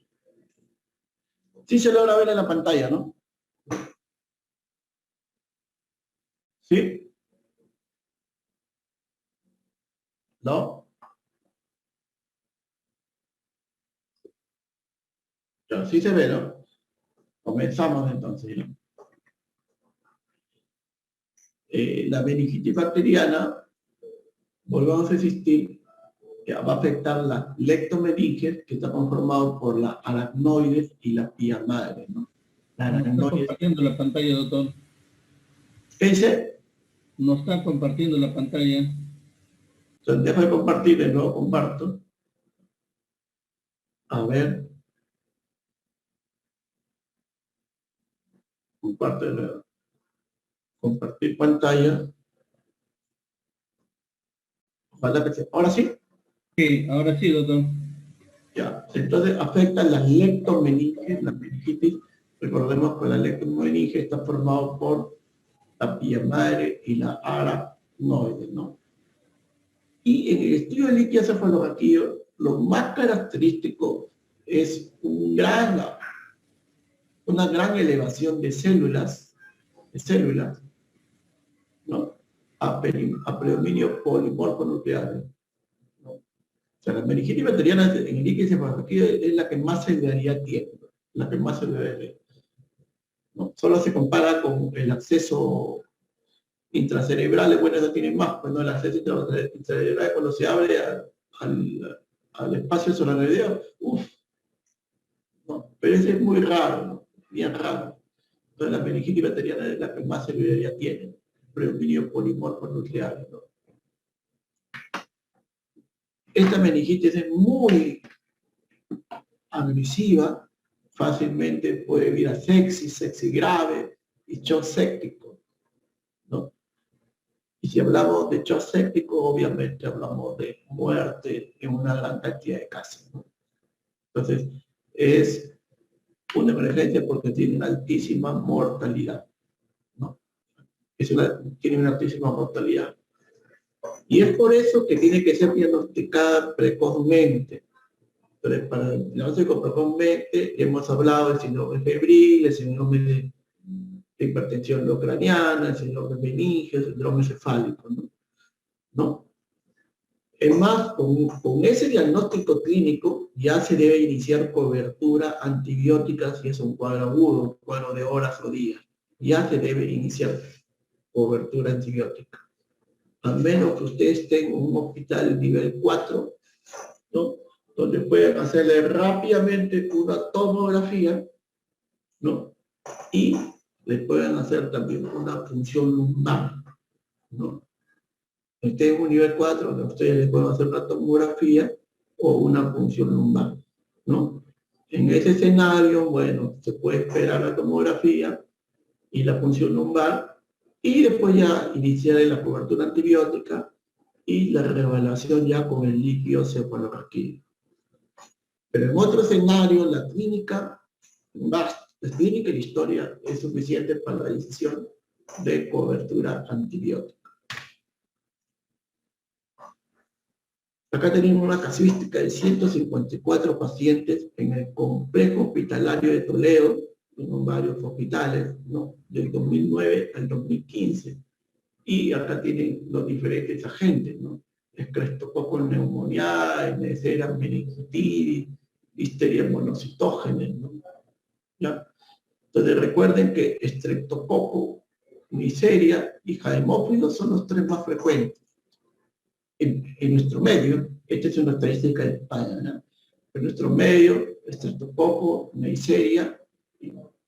Sí se logra ver en la pantalla, ¿no? ¿Sí? ¿No? Ya, sí se ve, ¿no? Comenzamos entonces, ¿no? La meningitis bacteriana, volvamos a insistir, que va a afectar la lectomeninges, que está conformado por las aracnoides y la pía madre, ¿no? La No está aracnoides. compartiendo la pantalla, doctor. ¿Qué dice? No está compartiendo la pantalla. Entonces, dejo de compartir, de nuevo comparto. A ver. Comparto de nuevo. Compartir pantalla. Ojalá que se... ¿Ahora sí? Sí, ahora sí, doctor. Ya. Entonces, afectan las lectomeninges, la meningitis. Recordemos que la lectomeninge está formado por la pía madre y la aracnoide, ¿no? Y en el estudio de líquido cefalorraquídeo, lo más característico es una gran elevación de células, ¿no? A predominio polimorfo nucleares, ¿no? O sea, la meningitis bacteriana en el líquido cefalorraquídeo es la que más celeridad tiene, la que más celeridad tiene, ¿no? Solo se compara con el acceso intracerebral, bueno, eso tiene más, pues no, el acceso intracerebral cuando se abre al espacio solarradiado, no, pero ese es muy raro, ¿no? Bien raro. Entonces la meningitis bacteriana es la que más celeridad tiene, predominio polimorfo nuclear, ¿no? Esta meningitis es muy agresiva, fácilmente puede ir a sepsis grave y shock séptico, ¿no? Y si hablamos de shock séptico, obviamente hablamos de muerte en una gran cantidad de casos, ¿no? Entonces, es una emergencia porque tiene una altísima mortalidad, ¿no? Tiene una altísima mortalidad. Y es por eso que tiene que ser diagnosticada precozmente. Entonces, para el diagnóstico precozmente hemos hablado del síndrome febril, el síndrome de hipertensión intracraniana, el síndrome meningio, el síndrome cefálico, ¿no? Es más, con ese diagnóstico clínico ya se debe iniciar cobertura antibiótica si es un cuadro agudo, un cuadro de horas o días. Ya se debe iniciar cobertura antibiótica. A menos que usted esté en un hospital nivel 4, ¿no? Donde pueden hacerle rápidamente una tomografía, ¿no? Y le pueden hacer también una punción lumbar, ¿no? Esté en un nivel 4, donde ustedes les pueden hacer una tomografía o una punción lumbar, ¿no? En ese escenario, bueno, se puede esperar la tomografía y la punción lumbar y después ya iniciar la cobertura antibiótica y la reevaluación ya con el líquido cefalorraquídeo. Pero en otro escenario, la clínica y la historia es suficiente para la decisión de cobertura antibiótica. Acá tenemos una casuística de 154 pacientes en el complejo hospitalario de Toledo, en varios hospitales, ¿no? Del 2009 al 2015. Y acá tienen los diferentes agentes, ¿no? Estreptococcus pneumoniae, Neisseria meningitidis, Listeria monocitógenes, ¿no? ¿Ya? Entonces recuerden que Streptococcus, Neisseria y Haemophilus son los tres más frecuentes. En nuestro medio, esta es una estadística de España, ¿no? En nuestro medio, Streptococcus, Neisseria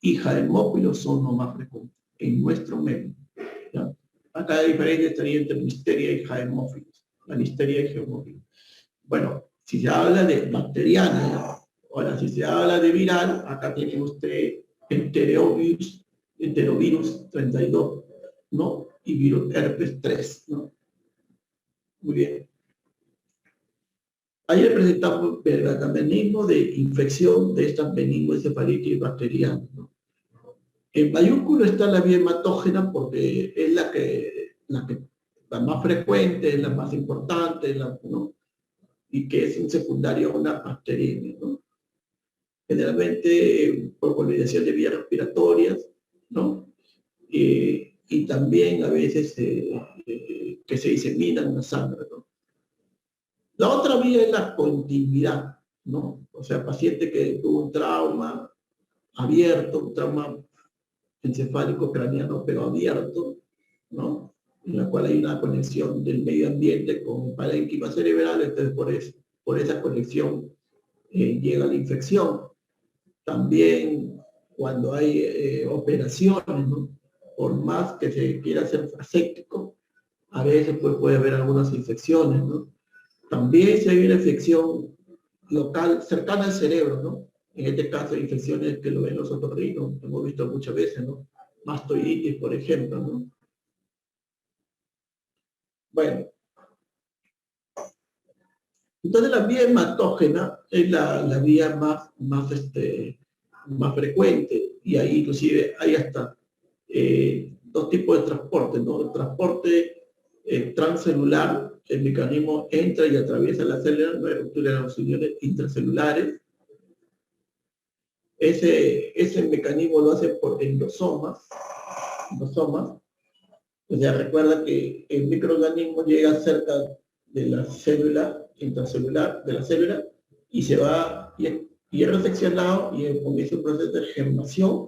y Haemophilus son los más frecuentes. En nuestro medio, ¿ya? Acá la diferencia estaría entre Listeria y Haemophilus. La Listeria y Haemophilus. Bueno, si se habla de bacteriana, Ahora, si se habla de viral, acá tiene usted enterovirus 32, ¿no? Y virus herpes 3, ¿no? Muy bien. Ahí le presentamos el mecanismo de infección de estas meningoencefalitis bacterianas, ¿no? En mayúsculo está la vía hematógena porque es la más frecuente, la más importante, ¿no? Y que es un secundario a una bacteriemia, ¿no? Generalmente por colonización de vías respiratorias, ¿no? Y también a veces que se disemina en la sangre, ¿no? La otra vía es la continuidad, ¿no? O sea, paciente que tuvo un trauma abierto, un trauma encefálico craneano, pero abierto, ¿no? En la cual hay una conexión del medio ambiente con el parénquima cerebral, entonces por esa conexión llega la infección. También cuando hay operaciones, ¿no? Por más que se quiera hacer aséptico, a veces puede haber algunas infecciones, ¿no? También si hay una infección local cercana al cerebro, ¿no? En este caso, infecciones que lo ven los otorrinos, hemos visto muchas veces, ¿no? Mastoiditis, por ejemplo, ¿no? Bueno, entonces la vía hematógena es la vía más frecuente, y ahí inclusive hay hasta dos tipos de transporte, ¿no? El transporte transcelular, el mecanismo entra y atraviesa las células, no hay ruptura de las uniones intracelulares. Ese mecanismo lo hace por endosomas. O sea, recuerda que el microorganismo llega cerca de la célula intracelular, de la célula, y se va, y es reseccionado, y comienza un proceso de germinación,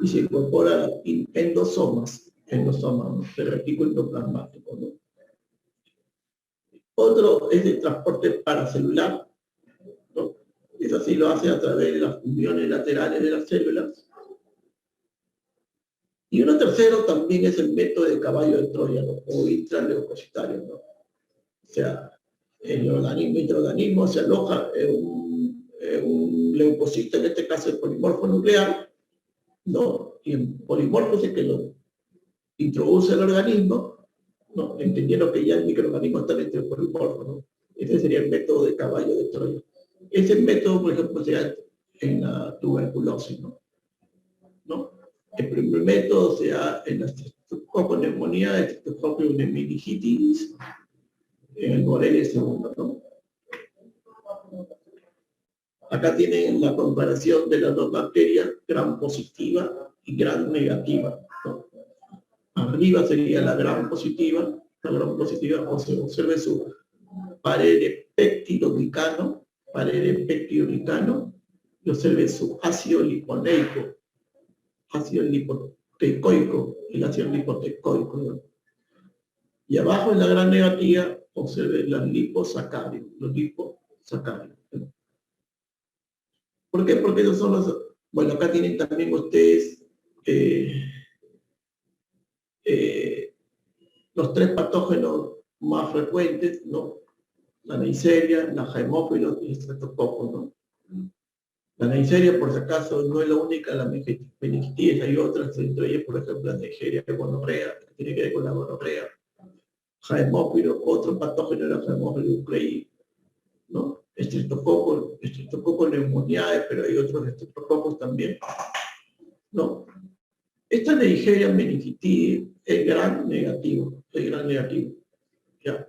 y se incorpora endosomas, ¿no? De retículo endoplasmático, ¿no? Otro es el transporte paracelular, ¿no? Eso sí lo hace a través de las uniones laterales de las células. Y uno tercero también es el método de caballo de Troya, ¿no? O intraleucocitario, ¿no? O sea, el microorganismo se aloja en un leucocito, en este caso el polimorfo nuclear, ¿no? Y el polimorfo es el que lo introduce el organismo, ¿no? Entendiendo que ya el microorganismo está dentro del polimorfo, ¿no? Ese sería el método de caballo de Troya. Ese método, por ejemplo, se da en la tuberculosis, ¿no? El primer método se da en la neumonía, Streptococcus pneumonitis, en el Borrelia segundo, ¿no? Acá tienen la comparación de las dos bacterias, gram positiva y gram negativa, ¿no? Arriba sería la gram positiva, observe su pared de peptidoglicano, y observe su ácido liponeico, ácido lipoteicoico, el ácido lipoteicoico, ¿no? Y abajo en la gran negativa, observe los liposacáridos, ¿no? ¿Por qué? Porque esos son los... Bueno, acá tienen también ustedes los tres patógenos más frecuentes, ¿no? La Neisseria, la Haemophilus y el Streptococcus, ¿no? La Neisseria, por si acaso, no es la única, la meningitis, hay otras, entre ellas, por ejemplo, la Neisseria gonorrea, que tiene que ver con la gonorrea. Haemophilus, otro patógeno de la Haemophilus nuclei, ¿no? Streptococcus pneumoniae, pero hay otros Streptococcus también, ¿no? Esta Neisseria meningitis es gran negativo, ¿ya?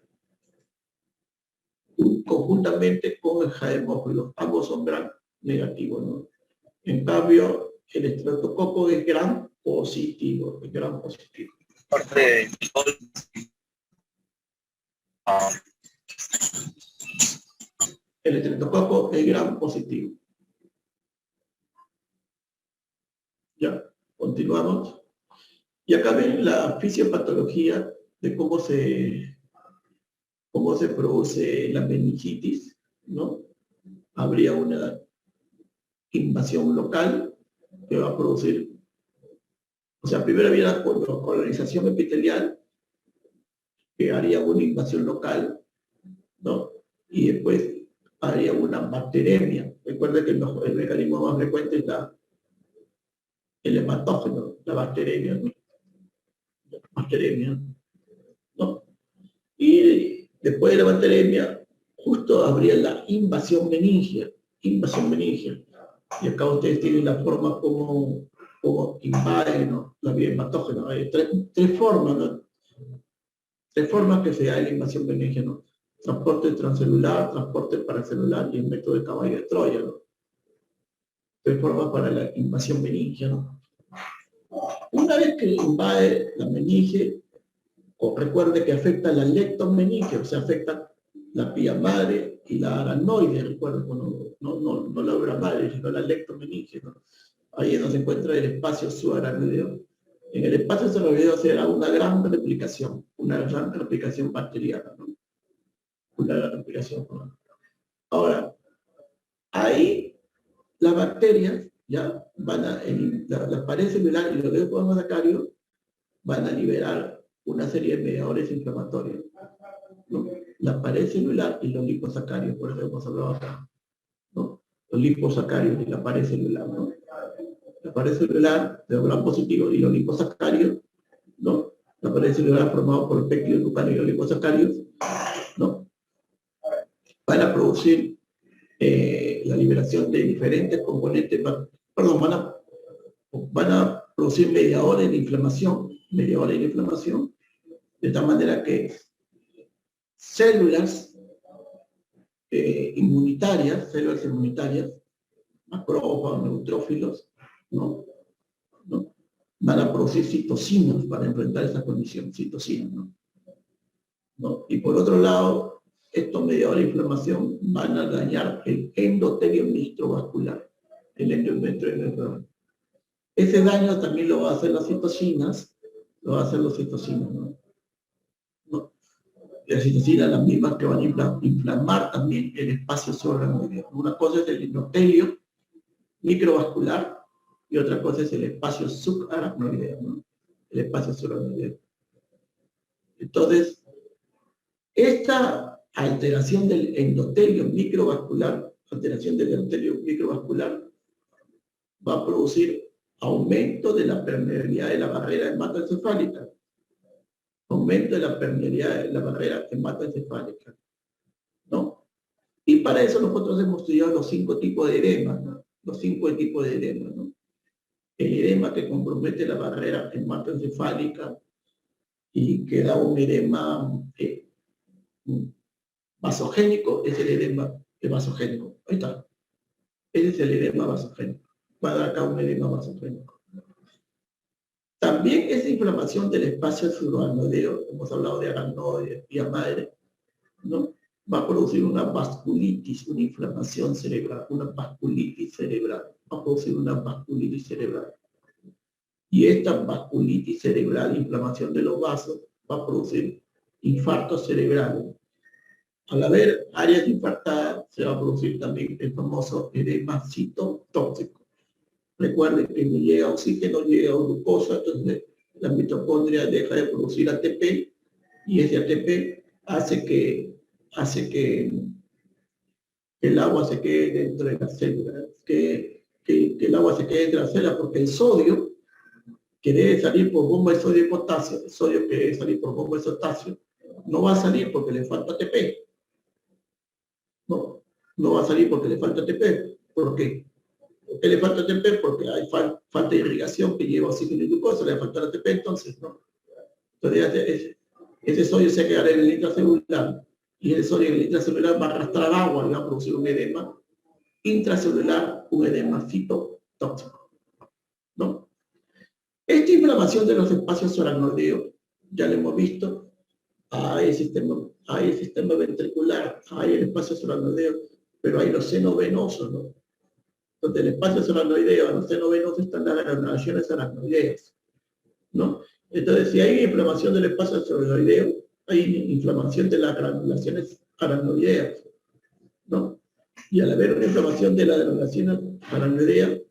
Conjuntamente con el Haemophilus, ambos son gran negativos, ¿no? En cambio, el Streptococcus es gran positivo, El Streptococcus es gran positivo. Ya, continuamos. Y acá ven la fisiopatología de cómo se produce la meningitis, ¿no? Habría una invasión local que va a producir, o sea, primero había la colonización epitelial, que haría una invasión local, ¿no? Y después haría una bacteremia, Recuerda que el mecanismo más frecuente es el hematógeno, la bacteremia, ¿no? La bacteremia, ¿no? Y después de la bacteremia, justo habría la invasión meningia. Y acá ustedes tienen la forma como invade, ¿no?, la vía hematógena. Hay tres formas, ¿no? Tres formas que se da en la invasión meningia, ¿no? Transporte transcelular, transporte paracelular y el método de caballo de Troya, ¿no? Tres formas para la invasión meningia, ¿no? Una vez que invade la meninge, recuerde que afecta la leptomeninge, o sea, afecta la pía madre y la aracnoide, recuerden, no la obra madre, sino la leptomeninge, ¿no? Ahí es donde se encuentra el espacio subaracnoideo. En el espacio subaracnoideo se da una gran replicación bacteriana, ¿no? Una gran replicación. Ahora, ahí las bacterias ya van a, la pared celular y los leucocitos sacarios van a liberar una serie de mediadores inflamatorios, ¿no? La pared celular y los liposacarios, por eso hemos hablado acá, ¿no? Los liposacarios y la pared celular, ¿no? La pared celular de gran positivo y los liposacarios, ¿no? La pared celular formada por el péptido glucano y los liposacarios, ¿no? Van a producir la liberación de diferentes componentes, van a producir mediadores de inflamación, de tal manera que células inmunitarias, macrófagos, neutrófilos, ¿no? Van a producir citocinas para enfrentar esa condición, citocinas, ¿no? Y por otro lado, estos mediadores de inflamación van a dañar el endotelio microvascular, el endotelio. Ese daño también lo va a hacer las citocinas, ¿no? Las citocinas, las mismas que van a inflamar también el espacio subaracnoideo. Una cosa es el endotelio microvascular y otra cosa es el espacio subaracnoideo, ¿no? El espacio subaracnoideo. Entonces, esta alteración del endotelio microvascular, va a producir aumento de la permeabilidad de la barrera hematoencefálica. Aumento de la permeabilidad de la barrera hematoencefálica, ¿no? Y para eso nosotros hemos estudiado los 5 tipos de edemas, ¿no? Los 5 tipos de edema, ¿no? El edema que compromete la barrera hematoencefálica y que da un edema vasogénico, es el edema vasogénico. Ahí está. Ese es el edema vasogénico. Va a dar acá un edema vasogénico. También esa inflamación del espacio subaracnoideo, hemos hablado de aracnoide, vía madre, ¿no? Va a producir una vasculitis, una inflamación cerebral, va a producir una vasculitis cerebral. Y esta vasculitis cerebral, inflamación de los vasos, va a producir infartos cerebrales. Al haber áreas infartadas, se va a producir también el famoso edema citotóxico. Recuerden que no llega oxígeno, llega glucosa, entonces la mitocondria deja de producir ATP y ese ATP hace que el agua se quede dentro de las células, que el agua se quede dentro de las células, porque el sodio, que debe salir por bomba de sodio y potasio, el sodio que debe salir por bomba de potasio, no va a salir porque le falta ATP. No va a salir porque le falta ATP. ¿Por qué? ¿Por qué le falta ATP? Porque hay falta de irrigación que lleva oxígeno y glucosa, le va a faltar ATP, entonces, ¿no? Entonces, ese sodio se quedará en el intracelular, y el sodio en el intracelular va a arrastrar agua y va a producir un edema intracelular, un edema citotóxico, ¿no? Esta inflamación de los espacios subaracnoideos, ya lo hemos visto, hay el sistema ventricular, hay el espacio subaracnoideo, pero hay los senos venosos, ¿no? Donde el espacio subaracnoideo, los senos venosos están las granulaciones aracnoideas, ¿no? Entonces, si hay inflamación del espacio subaracnoideo, hay inflamación de las granulaciones aracnoideas, ¿no? Y al haber una inflamación de las granulaciones aracnoideas,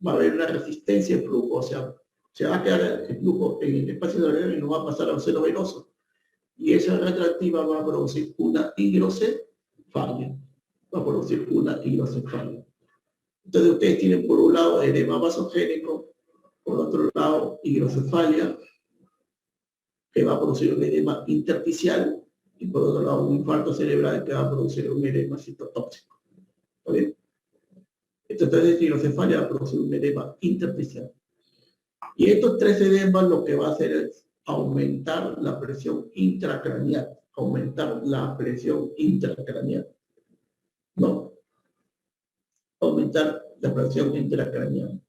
va a haber una resistencia al flujo, o sea, se va a quedar el flujo en el espacio subaracnoideo y no va a pasar a los senos venosos. Y esa retroactiva va a producir una hidrocefalia. va a producir una hidrocefalia. Entonces ustedes tienen por un lado edema vasogénico, por otro lado hidrocefalia, que va a producir un edema intersticial, y por otro lado un infarto cerebral que va a producir un edema citotóxico. ¿Está bien? Entonces hidrocefalia va a producir un edema intersticial. Y estos tres edemas lo que va a hacer es aumentar la presión intracraneal, ¿no? Aumentar la presión intracraneal,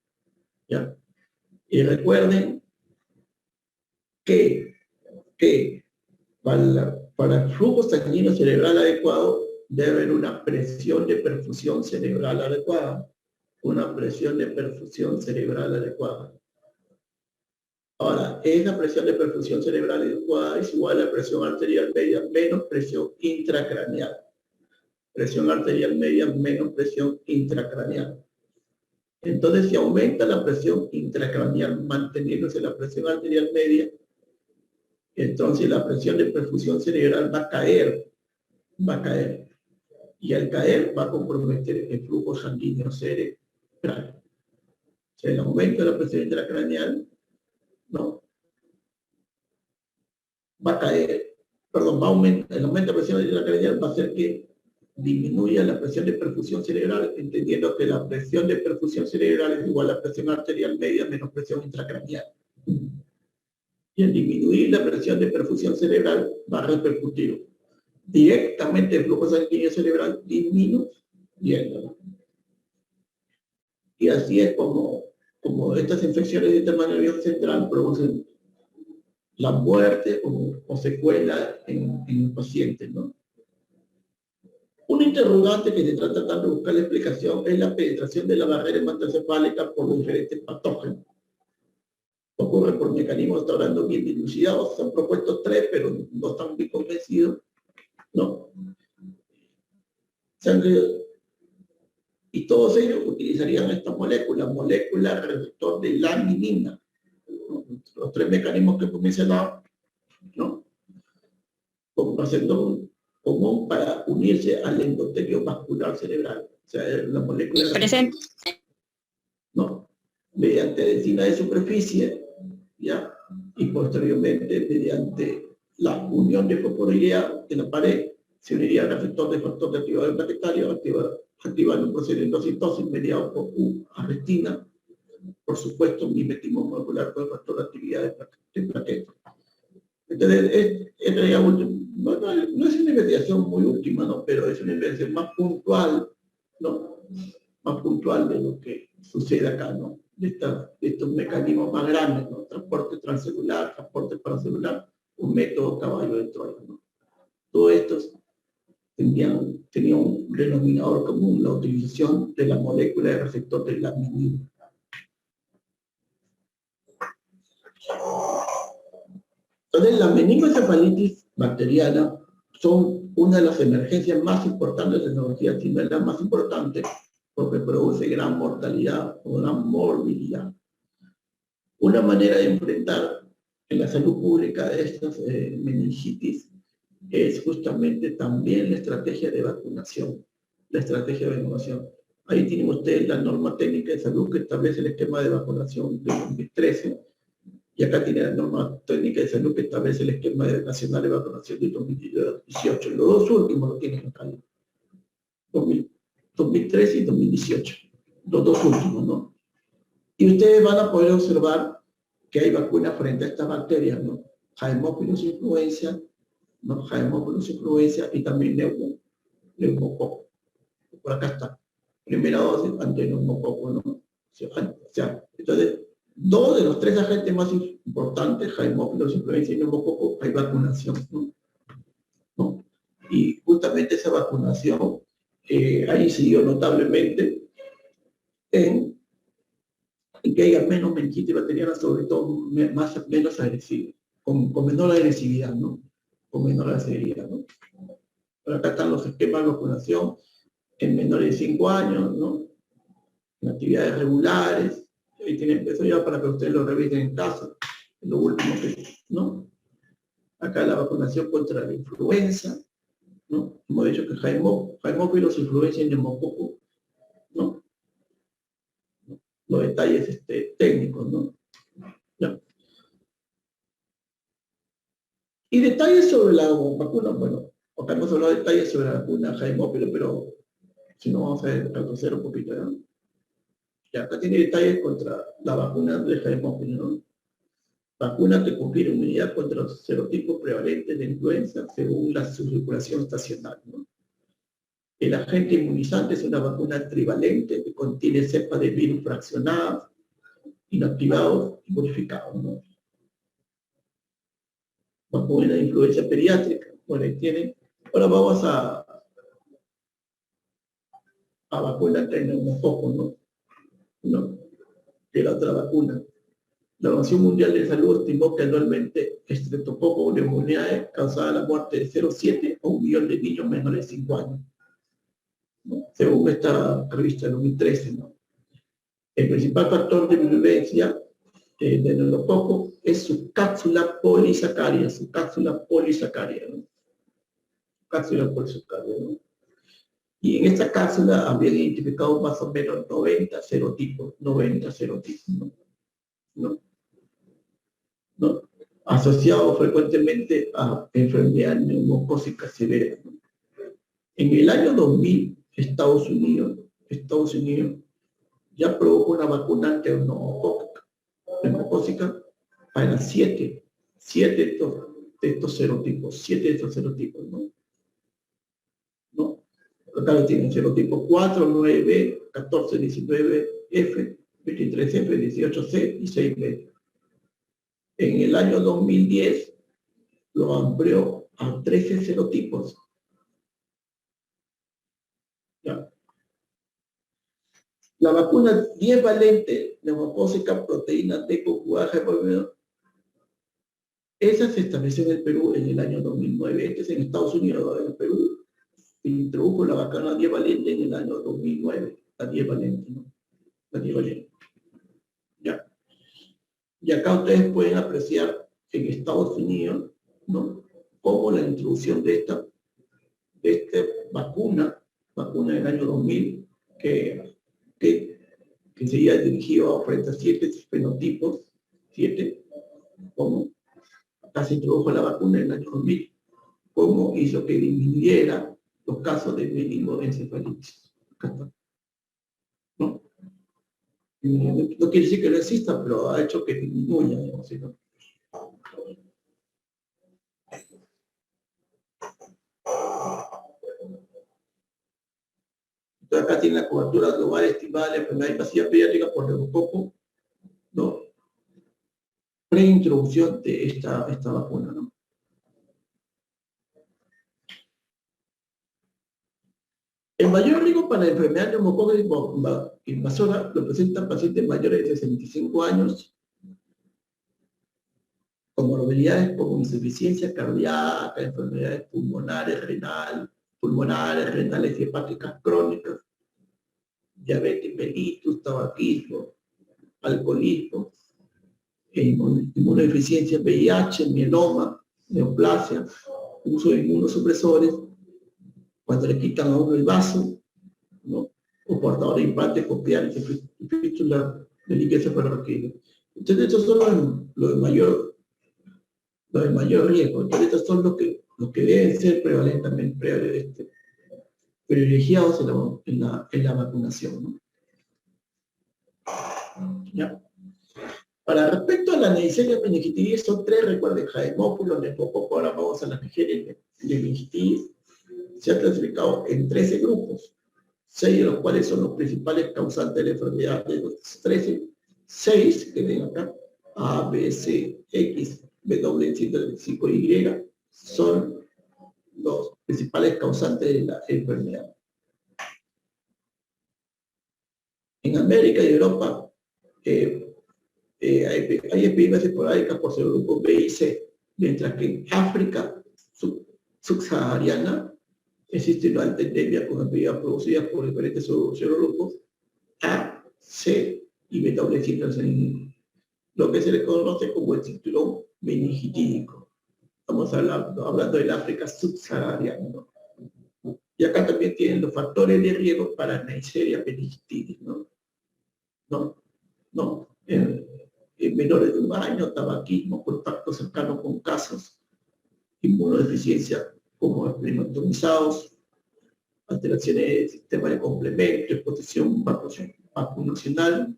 ¿ya? Y recuerden que para el flujo sanguíneo cerebral adecuado debe haber una presión de perfusión cerebral adecuada. Ahora, esa presión de perfusión cerebral adecuada es igual a presión arterial media menos presión intracraneal. Presión arterial media menos presión intracraneal. Entonces, si aumenta la presión intracraneal manteniéndose la presión arterial media, entonces la presión de perfusión cerebral va a caer. Y al caer va a comprometer el flujo sanguíneo cerebral. O sea, el aumento de la presión intracraneal, ¿no? Va a caer, perdón, el aumento de la presión intracraneal va a hacer que disminuya la presión de perfusión cerebral, entendiendo que la presión de perfusión cerebral es igual a la presión arterial media menos presión intracraneal. Y al disminuir la presión de perfusión cerebral va a repercutir directamente el flujo sanguíneo cerebral disminuyendo. Y así es como estas infecciones del sistema nervioso central producen la muerte o secuela en el paciente, ¿no? Un interrogante que se está tratando de buscar la explicación es la penetración de la barrera hematocefálica por los diferentes patógenos. Ocurre por mecanismos hasta ahora no bien dilucidados. Se han propuesto 3, pero no están bien convencidos, ¿no? Y todos ellos utilizarían esta molécula receptor de laminina. Los 3 mecanismos que hemos mencionado, ¿no? Como receptor común para unirse al endotelio vascular cerebral. O sea, la molécula... Presente. ¿No? Mediante adhesiva de superficie, ¿ya? Y posteriormente, mediante la unión de fosforilidad de la pared, se uniría al receptor de factor de activador plaquetario, activando un proceso de endocitosis mediado por U-arrestina, por supuesto, mimetismo molecular con el factor de actividad de plaquetas. Entonces, no es una investigación muy última, ¿no? Pero es una investigación más puntual, ¿no? Más puntual de lo que sucede acá, ¿no? De estos mecanismos más grandes, ¿no? Transporte transcelular, transporte paracelular, un método caballo de Troya, ¿no? Todos estos tenían un denominador común, la utilización de la molécula de receptor de laminina. Entonces, la meningoencefalitis bacteriana son una de las emergencias más importantes de la neurología, si no es la más importante, porque produce gran mortalidad o gran morbilidad. Una manera de enfrentar en la salud pública estas meningitis es justamente también la estrategia de vacunación. Ahí tienen ustedes la norma técnica de salud que establece el esquema de vacunación de 2013, y acá tiene la norma técnica de salud que establece el esquema nacional de vacunación de 2018. Los dos últimos lo tienen acá, 2013 y 2018. Los dos últimos, ¿no? Y ustedes van a poder observar que hay vacunas frente a estas bacterias, ¿no? Haemophilus influenza, ¿no? Haemophilus influenza y también neumococo. Por acá está. Primera dosis ante neumococo, ¿no? O sea, entonces, 2 de los 3 agentes más importantes, Haemophilus influenza y neumococo, hay vacunación, ¿no? Y justamente esa vacunación ha incidido notablemente en que haya menos meningitis bacteriana, sobre todo menos agresiva, con menor agresividad, ¿no? Con menor agresividad, ¿no? Pero acá están los esquemas de vacunación en menores de 5 años, ¿no? En actividades regulares. Ahí tienen eso ya para que ustedes lo revisen en casa. Es lo último que, ¿no? Acá la vacunación contra la influenza, ¿no? Hemos dicho que Haemophilus influencia en neumococo, ¿no? Los detalles técnicos, ¿no? Ya. Y detalles sobre la vacuna, bueno, acá hemos hablado de detalles sobre la vacuna Haemophilus, pero si no vamos a retroceder un poquito, ¿no? Ya, acá tiene detalles contra la vacuna de Haemophilus, ¿no? Vacuna que confiere inmunidad contra los serotipos prevalentes de influenza según la circulación estacional, ¿no? El agente inmunizante es una vacuna trivalente que contiene cepas de virus fraccionados, inactivados y modificados, ¿no? Vacuna de influenza pediátrica, bueno, ahí tienen. Ahora vamos a vacuna de neumococo, ¿no? ¿No? Que la otra vacuna. La Organización Mundial de Salud estimó que anualmente estreptococo neumonía causaba la muerte de 0,7 a 1 millón de niños menores de 5 años, ¿no? Según esta revista de 2013, ¿no? El principal factor de virulencia de neumococo es su cápsula polisacaria, ¿no? Cápsula polisacaria, ¿no? Y en esta cápsula habían identificado más o menos 90 serotipos, ¿no? ¿No? Asociado frecuentemente a enfermedad neumocócica severa, ¿no? En el año 2000, Estados Unidos ya provocó una vacuna neumocócica para 7 de estos serotipos, ¿no? ¿No? Acá lo tienen: serotipo 4, 9B, 14, 19F, 23F, 18C y 6B. En el año 2010 lo amplió a 13 serotipos. ¿Ya? La vacuna 10 valente neumocócica proteína T conjugada, esa se estableció en el Perú en el año 2009. Este es en Estados Unidos. En el Perú se introdujo la vacuna 10 valente en el año 2009. La 10 valente, ¿no? La 10 valente. ¿Ya? Y acá ustedes pueden apreciar en Estados Unidos, ¿no?, cómo la introducción de esta vacuna del año 2000, que se había dirigido frente a 7 fenotipos, 7, cómo acá se introdujo la vacuna en el año 2000, cómo hizo que disminuyera los casos de meningoencefalitis. ¿No? No quiere decir que no exista, pero ha hecho que disminuya, digamos, ¿no? Entonces acá tiene la cobertura global estimada de la enfermedad invasiva pediátrica por neumococo, ¿no? Preintroducción de esta vacuna, ¿no? El mayor riesgo para la enfermedad neumocócica invasora lo presentan pacientes mayores de 65 años con morbilidades como insuficiencia cardíaca, enfermedades pulmonares, renales y hepáticas crónicas, diabetes mellitus, tabaquismo, alcoholismo, inmunodeficiencia, VIH, mieloma, neoplasia, uso de inmunosupresores, cuando le quitan a uno el vaso, ¿no?, o portador de implante copiar y fístula de líquido cefalorraquídeo. Entonces estos son los de mayor riesgo. Entonces estos son los que deben ser prevalentemente privilegiados en la vacunación, ¿no? ¿Ya? Para respecto a la Neisseria meningitis, son 3, recuerden: Haemophilus, neumococo. Ahora vamos a la Neisseria meningitis. Se ha clasificado en 13 grupos, 6 de los cuales son los principales causantes de la enfermedad. De los 13, 6 que ven acá, A, B, C, X, W, 5 y, son los principales causantes de la enfermedad. En América y Europa hay epidemias esporádicas por serogrupos B y C, mientras que en África subsahariana existe una alta endemia con epidemias producidas por diferentes serogrupos A, C y beta-1-1, lo que se le conoce como el cinturón meningitídico. Estamos hablando del África subsahariana, ¿no? Y acá también tienen los factores de riesgo para Neisseria meningitidis, ¿no? En menores de 1 año, tabaquismo, contacto cercano con casos, inmunodeficiencia como espermatozoides, alteraciones del sistema de complemento, exposición vacunacional,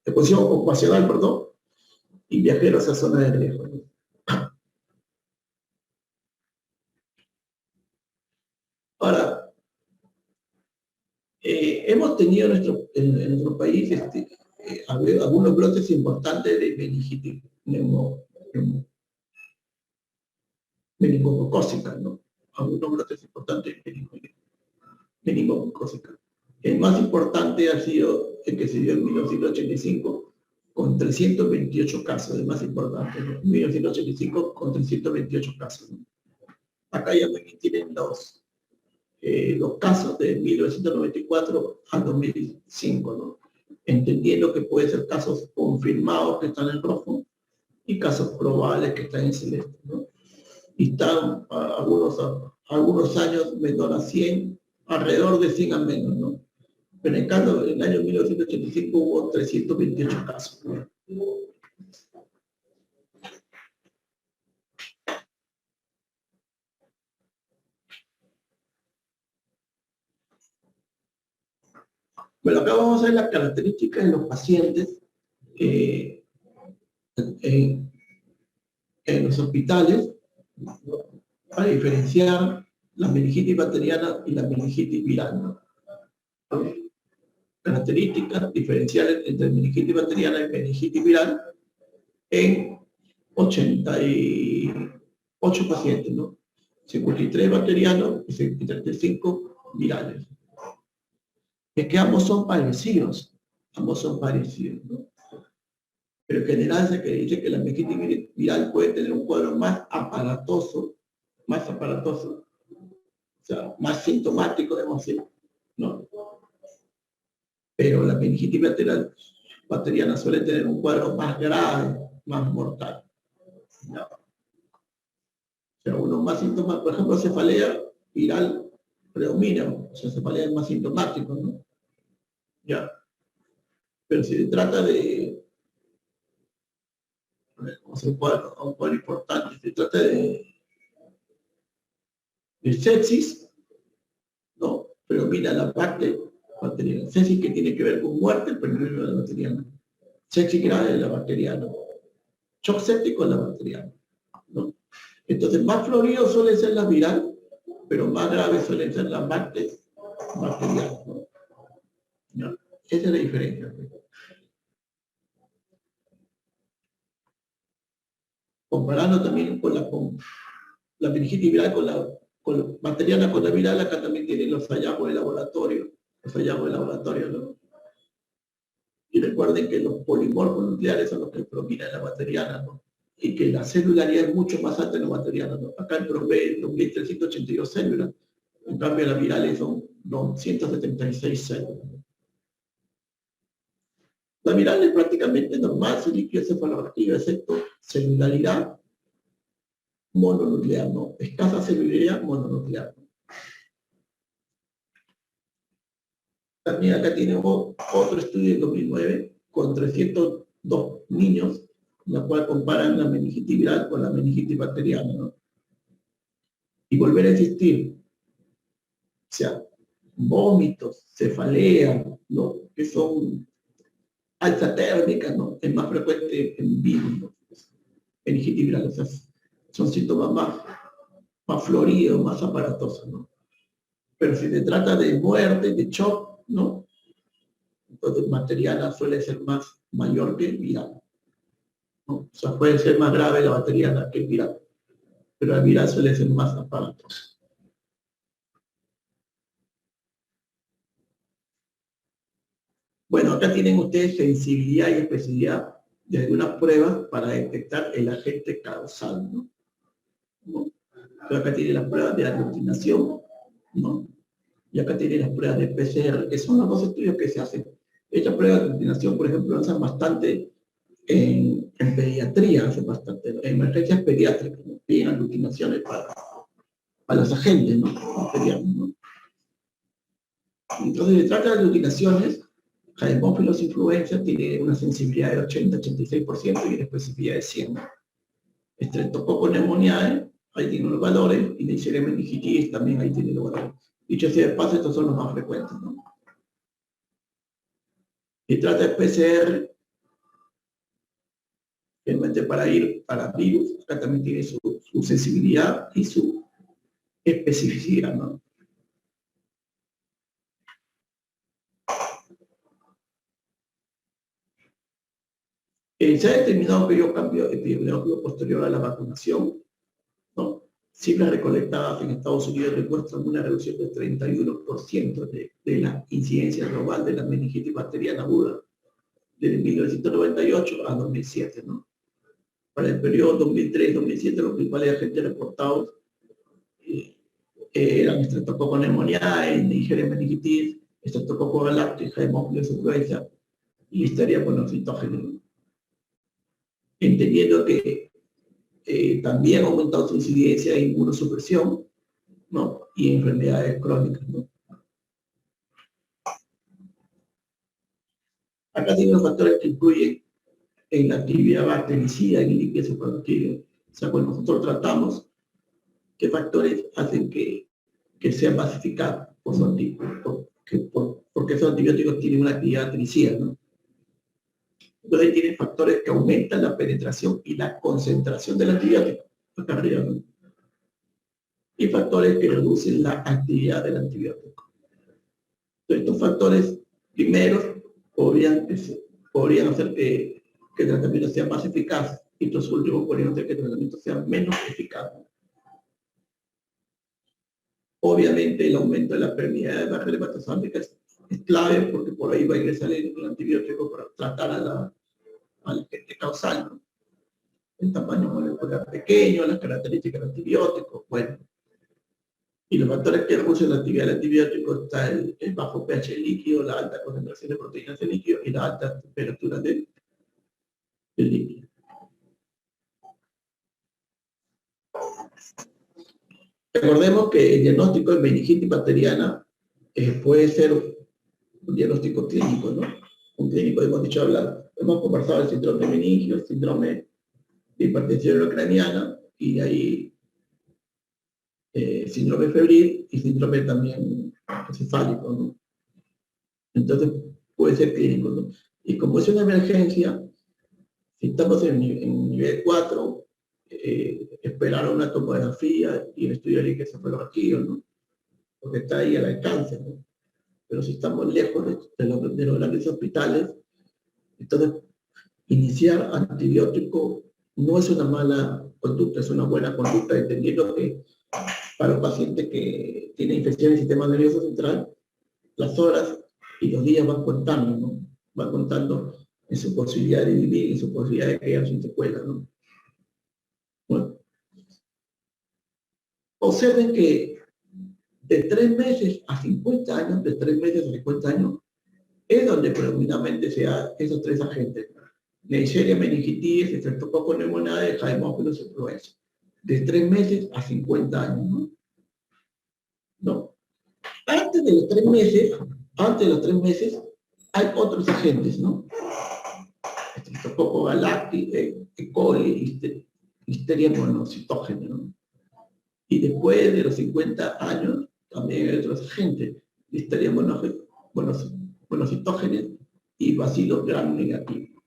exposición ocupacional, perdón, y viajeros a zonas de riesgo, ¿no? Ahora, hemos tenido en nuestro país algunos brotes importantes de meningitis meningocócica, ¿no? Algunos brotes importantes de meningocócica. El más importante ha sido el que se dio en 1985 con 328 casos, el más importante, ¿no? En 1985 con 328 casos, ¿no? Acá ya tienen los casos de 1994 al 2005, ¿no? Entendiendo que pueden ser casos confirmados que están en rojo y casos probables que están en celeste, ¿no? Y están algunos años menor a 100, alrededor de 100 al menos, ¿no? Pero en el año 1985 hubo 328 casos, ¿no? Bueno, acá vamos a ver las características de los pacientes en los hospitales, ¿no? Para diferenciar la meningitis bacteriana y la meningitis viral, ¿no? Características diferenciales entre meningitis bacteriana y meningitis viral en 88 pacientes, ¿no? 53 bacterianos y 35 virales. Es que ambos son parecidos, ¿no? Pero en general se dice que la meningitis viral puede tener un cuadro más aparatoso, o sea, más sintomático, debemos decir, ¿no? Pero la meningitis bacteriana suele tener un cuadro más grave, más mortal, ¿no? O sea, uno más sintomático, por ejemplo, cefalea viral predomina, o sea, cefalea es más sintomático, ¿no? Ya. Pero si se trata de, vamos a un cuadro importante, se trata de sepsis, ¿no? Predomina la parte bacteriana. Sepsis que tiene que ver con muerte, pero no es la bacteriana. Sepsis grave de la bacteriana. Shock séptico de la bacteriana, ¿no? Entonces, más florido suele ser la viral, pero más grave suelen ser las bacterianas, ¿no? ¿No? Esa es la diferencia. Comparando también con la meningitis viral con la bacteriana, con la viral, acá también tienen los hallazgos de laboratorio, ¿no? Y recuerden que los polimorfos nucleares son los que provienen de la bacteriana, ¿no? Y que la celularidad es mucho más alta en la bacteriana, ¿no? Acá el promedio son 382 células, en cambio las virales son 276 células. La viral es prácticamente normal, su líquido cefalorraquídeo, excepto celularidad mononuclear, ¿no? Escasa celularidad mononuclear, ¿no? También acá tenemos otro estudio de 2009 con 302 niños, en la cual comparan la meningitis viral con la meningitis bacteriana, ¿no? Y volver a existir, o sea, vómitos, cefalea, ¿no? Que son alta térmica, ¿no? Es más frecuente en virus, ¿no? Meningitis viral, o sea, son síntomas más floridos, más aparatosos, ¿no? Pero si se trata de muerte, de shock, ¿no? Entonces bacteriana suele ser mayor que viral, ¿no? O sea, puede ser más grave la bacteriana que el viral, pero la viral suele ser más aparatosa. Bueno, acá tienen ustedes sensibilidad y especificidad de algunas pruebas para detectar el agente causal, ¿no? Pero acá tienen las pruebas de aglutinación, ¿no? Y acá tienen las pruebas de PCR, que son los dos estudios que se hacen. Estas pruebas de aglutinación, por ejemplo, usan bastante en pediatría, hacen bastante, en emergencias pediátricas, ¿no? Piden aglutinaciones a los agentes, ¿no? Bacterianos, ¿no? Entonces, se trata de ubicaciones. Haemophilus influenza tiene una sensibilidad de 80-86% y una especificidad de 100. Streptococcus pneumoniae, ahí tiene unos valores, y Neisseria meningitis también ahí tiene los valores. Dicho sea de paso, estos son los más frecuentes, ¿no? Se trata de PCR, realmente para ir para virus, acá también tiene su sensibilidad y su especificidad, ¿no? Se ha determinado que hay cambio epidemiológico posterior a la vacunación, ¿no? Cifras recolectadas en Estados Unidos demuestran una reducción del 31% de la incidencia global de la meningitis bacteriana aguda desde 1998 a 2007, ¿no? Para el periodo 2003-2007, los principales agentes reportados eran Streptococcus pneumoniae, Neisseria meningitis, Streptococcus galactis, Haemophilus influenza y Listeria monocytogenes. Entendiendo que también ha aumentado su incidencia en inmunosupresión, ¿no? Y enfermedades crónicas, ¿no? Acá tienen los factores que influyen en la actividad bactericida y limpieza superbacteriana. O sea, cuando nosotros tratamos, ¿qué factores hacen que sea más eficaz por su porque esos antibióticos tienen una actividad bactericida, ¿no? Entonces ahí tienen factores que aumentan la penetración y la concentración del antibiótico, acá arriba, ¿no? Y factores que reducen la actividad del antibiótico. Entonces, estos factores primeros podrían hacer que el tratamiento sea más eficaz, y estos últimos podrían hacer que el tratamiento sea menos eficaz. Obviamente, el aumento de la permeabilidad de barreras hematosáficas es clave, porque por ahí va a ingresar el antibiótico para tratar al agente causal, ¿no? El tamaño molecular pequeño, las características del antibiótico, bueno. Y los factores que reducen la actividad del antibiótico está el bajo pH líquido, la alta concentración de proteínas en líquido y la alta temperatura del líquido. Recordemos que el diagnóstico de meningitis bacteriana puede ser un diagnóstico clínico, ¿no? Un clínico, hemos dicho hablar, hemos conversado del síndrome meningio, el síndrome de hipertensión ucraniana, y de ahí síndrome febril y síndrome también encefálico, ¿no? Entonces puede ser clínico, ¿no? Y como es una emergencia, si estamos en nivel 4, esperar una tomografía y el estudio de encefalografía, ¿no? Porque está ahí al alcance, ¿no? Pero si estamos lejos de los grandes hospitales, entonces iniciar antibiótico no es una mala conducta, es una buena conducta, entendiendo que para un paciente que tiene infección del sistema nervioso central, las horas y los días van contando, ¿no? Van contando en su posibilidad de vivir y su posibilidad de quedar sin secuelas, ¿no? Bueno. Observen que de 3 meses a 50 años, de 3 meses a 50 años, es donde predominantemente se dan esos 3 agentes. Neisseria meningitis, Streptococcus pneumoniae, Haemophilus influenza. De 3 meses a 50 años, ¿no? No. Antes de los 3 meses, hay otros agentes, ¿no? Streptococcus galactis, E. coli, Listeria monocytogenes, ¿no? Y después de los 50 años, también hay otros agentes, Listeria monocytogenes y Bacillus gram negativo.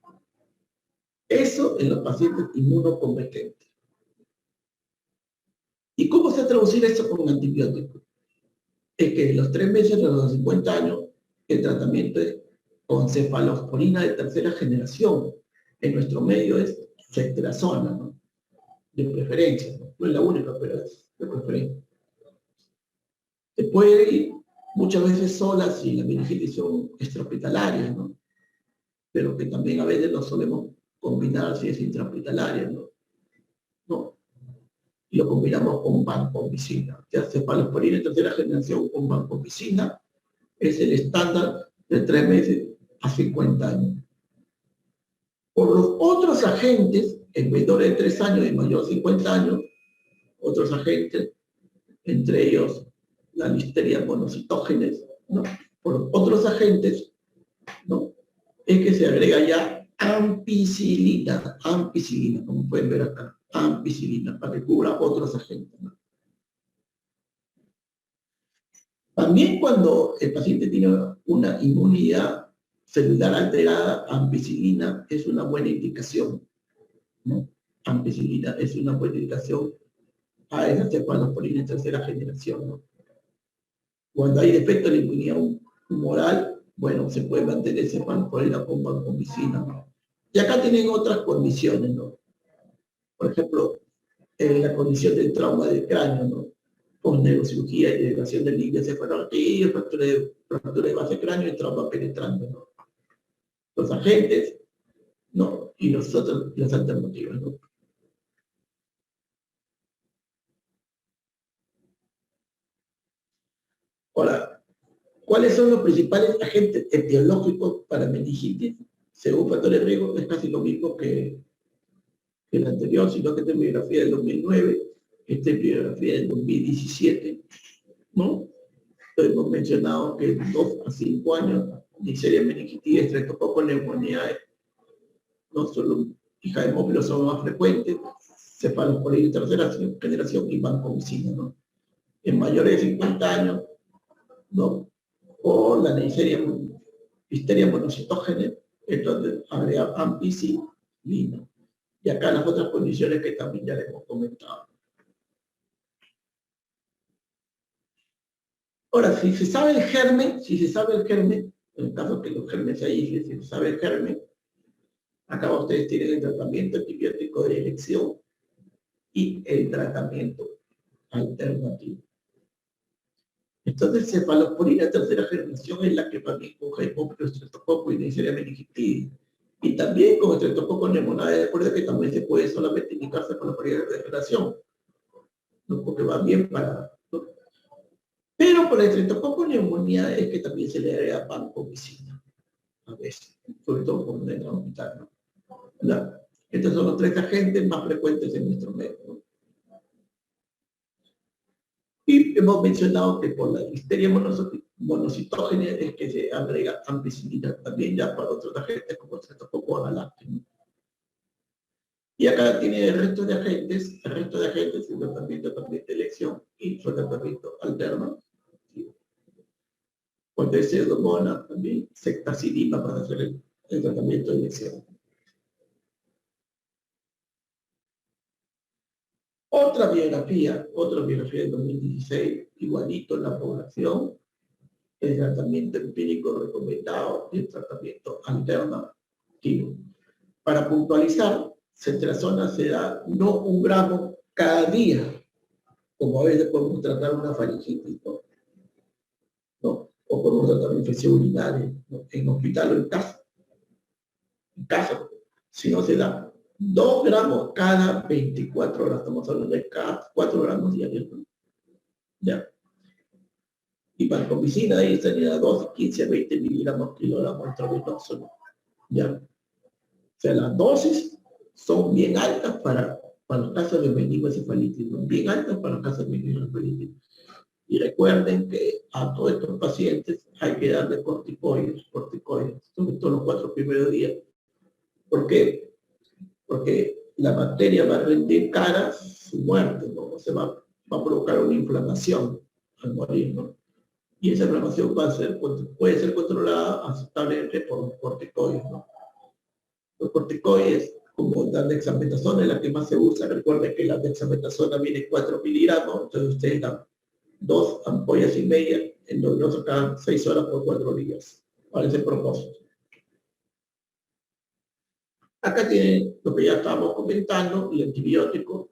Eso en los pacientes inmunocompetentes. ¿Y cómo se traducir eso con antibióticos? Es que en los 3 meses de los 50 años, el tratamiento es con cefalosporina de tercera generación. En nuestro medio es ceftriaxona, ¿no? De preferencia, ¿no? No es la única, pero es de preferencia. Se puede ir muchas veces solas si la meningitis son extrahospitalarias, ¿no? Pero que también a veces lo solemos combinar si es intrahospitalaria, ¿no? No. Y lo combinamos con vancomicina. Ya cefalosporina de tercera generación con vancomicina es el estándar de 3 meses a 50 años. Por los otros agentes, en menores de 3 años y mayor de 50 años, otros agentes entre ellos la listeria monocitógenes, ¿no? Por otros agentes, ¿no? Es que se agrega ya ampicilina, como pueden ver acá, ampicilina, para que cubra otros agentes, ¿no? También cuando el paciente tiene una inmunidad celular alterada, ampicilina es una buena indicación, ¿no? Ampicilina es una buena indicación a esas cefalosporina de tercera generación, ¿no? Cuando hay defecto de la inmunidad humoral, bueno, se puede mantener cefalosporina con vancomicina, ¿no? Y acá tienen otras condiciones, ¿no? Por ejemplo, la condición del trauma del cráneo, ¿no? Con neurocirugía y delegación del líquido cefalorraquídeo, fractura de base cráneo y trauma penetrante, ¿no? Los agentes, ¿no? Y las alternativas, ¿no? Ahora, ¿cuáles son los principales agentes etiológicos para meningitis? Según factores de riesgo, es casi lo mismo que el anterior, sino que esta es biografía del 2009, esta es biografía del 2017, ¿no? Hemos mencionado que 2 a 5 años, diseria meningitis, estreptococo, neumonía, no solo hija de móvil son más frecuentes, cefalosporina de tercera generación y vancomicina, ¿no? En mayores de 50 años, ¿no? O la listeria monocitógena, entonces agrega ampicilina. Y acá las otras condiciones que también ya les hemos comentado. Ahora, si se sabe el germen, en el caso que los germes se aíslen, si se sabe el germen, acá ustedes tienen el tratamiento antibiótico de elección y el tratamiento alternativo. Entonces, cefalosporina tercera generación es la que también coge estreptococo y neisseria meningitidis. Y también con estreptococo pneumoniae, recuerda que también se puede solamente indicar cefalosporina de generación, ¿no? Porque va bien para... ¿no? Pero por el estreptococo pneumoniae es que también se le agrega vancomicina, a veces, sobre todo cuando entra al hospital, ¿no? Estos son los 3 agentes más frecuentes en nuestro medio, ¿no? Y hemos mencionado que por la listeria monocitógena es que se agrega ampicilina también ya para otros agentes como estreptococo galáctico, ¿no? Y acá tiene el resto de agentes, el tratamiento también de elección y su tratamiento alternativo. Puede ser pseudomonas también, ceftazidima para hacer el tratamiento de elección. Otra biografía del 2016, igualito en la población, el tratamiento empírico recomendado y el tratamiento alternativo. Para puntualizar, cetrazona se da no 1 gramo cada día, como a veces podemos tratar una faringitis, ¿no? O podemos tratar una infección urinaria, ¿no? En hospital o en casa. En casa, si no se da 2 gramos cada 24 horas, estamos hablando de cada 4 gramos diarios, ¿no? Ya. Y vancomicina ahí estaría 12, 15 a 20 miligramos kilogramos intravenoso, ¿no? Ya. O sea, las dosis son bien altas para los casos de meningoencefalitis, ¿no? Bien altas para los casos de meningoencefalitis. Y recuerden que a todos estos pacientes hay que darle corticoides, sobre todo los 4 primeros días. ¿Por qué? Porque la bacteria va a rendir cara su muerte, ¿no? O sea, va a provocar una inflamación al morir, ¿no? Y esa inflamación puede ser controlada aceptablemente por los corticoides, ¿no? Los corticoides, como la dexametasona, es la que más se usa. Recuerden que la dexametasona viene 4 miligramos, entonces ustedes dan 2 ampollas y media endovenoso cada 6 horas por 4 días, para ese propósito. Acá tienen lo que ya estábamos comentando, el antibiótico,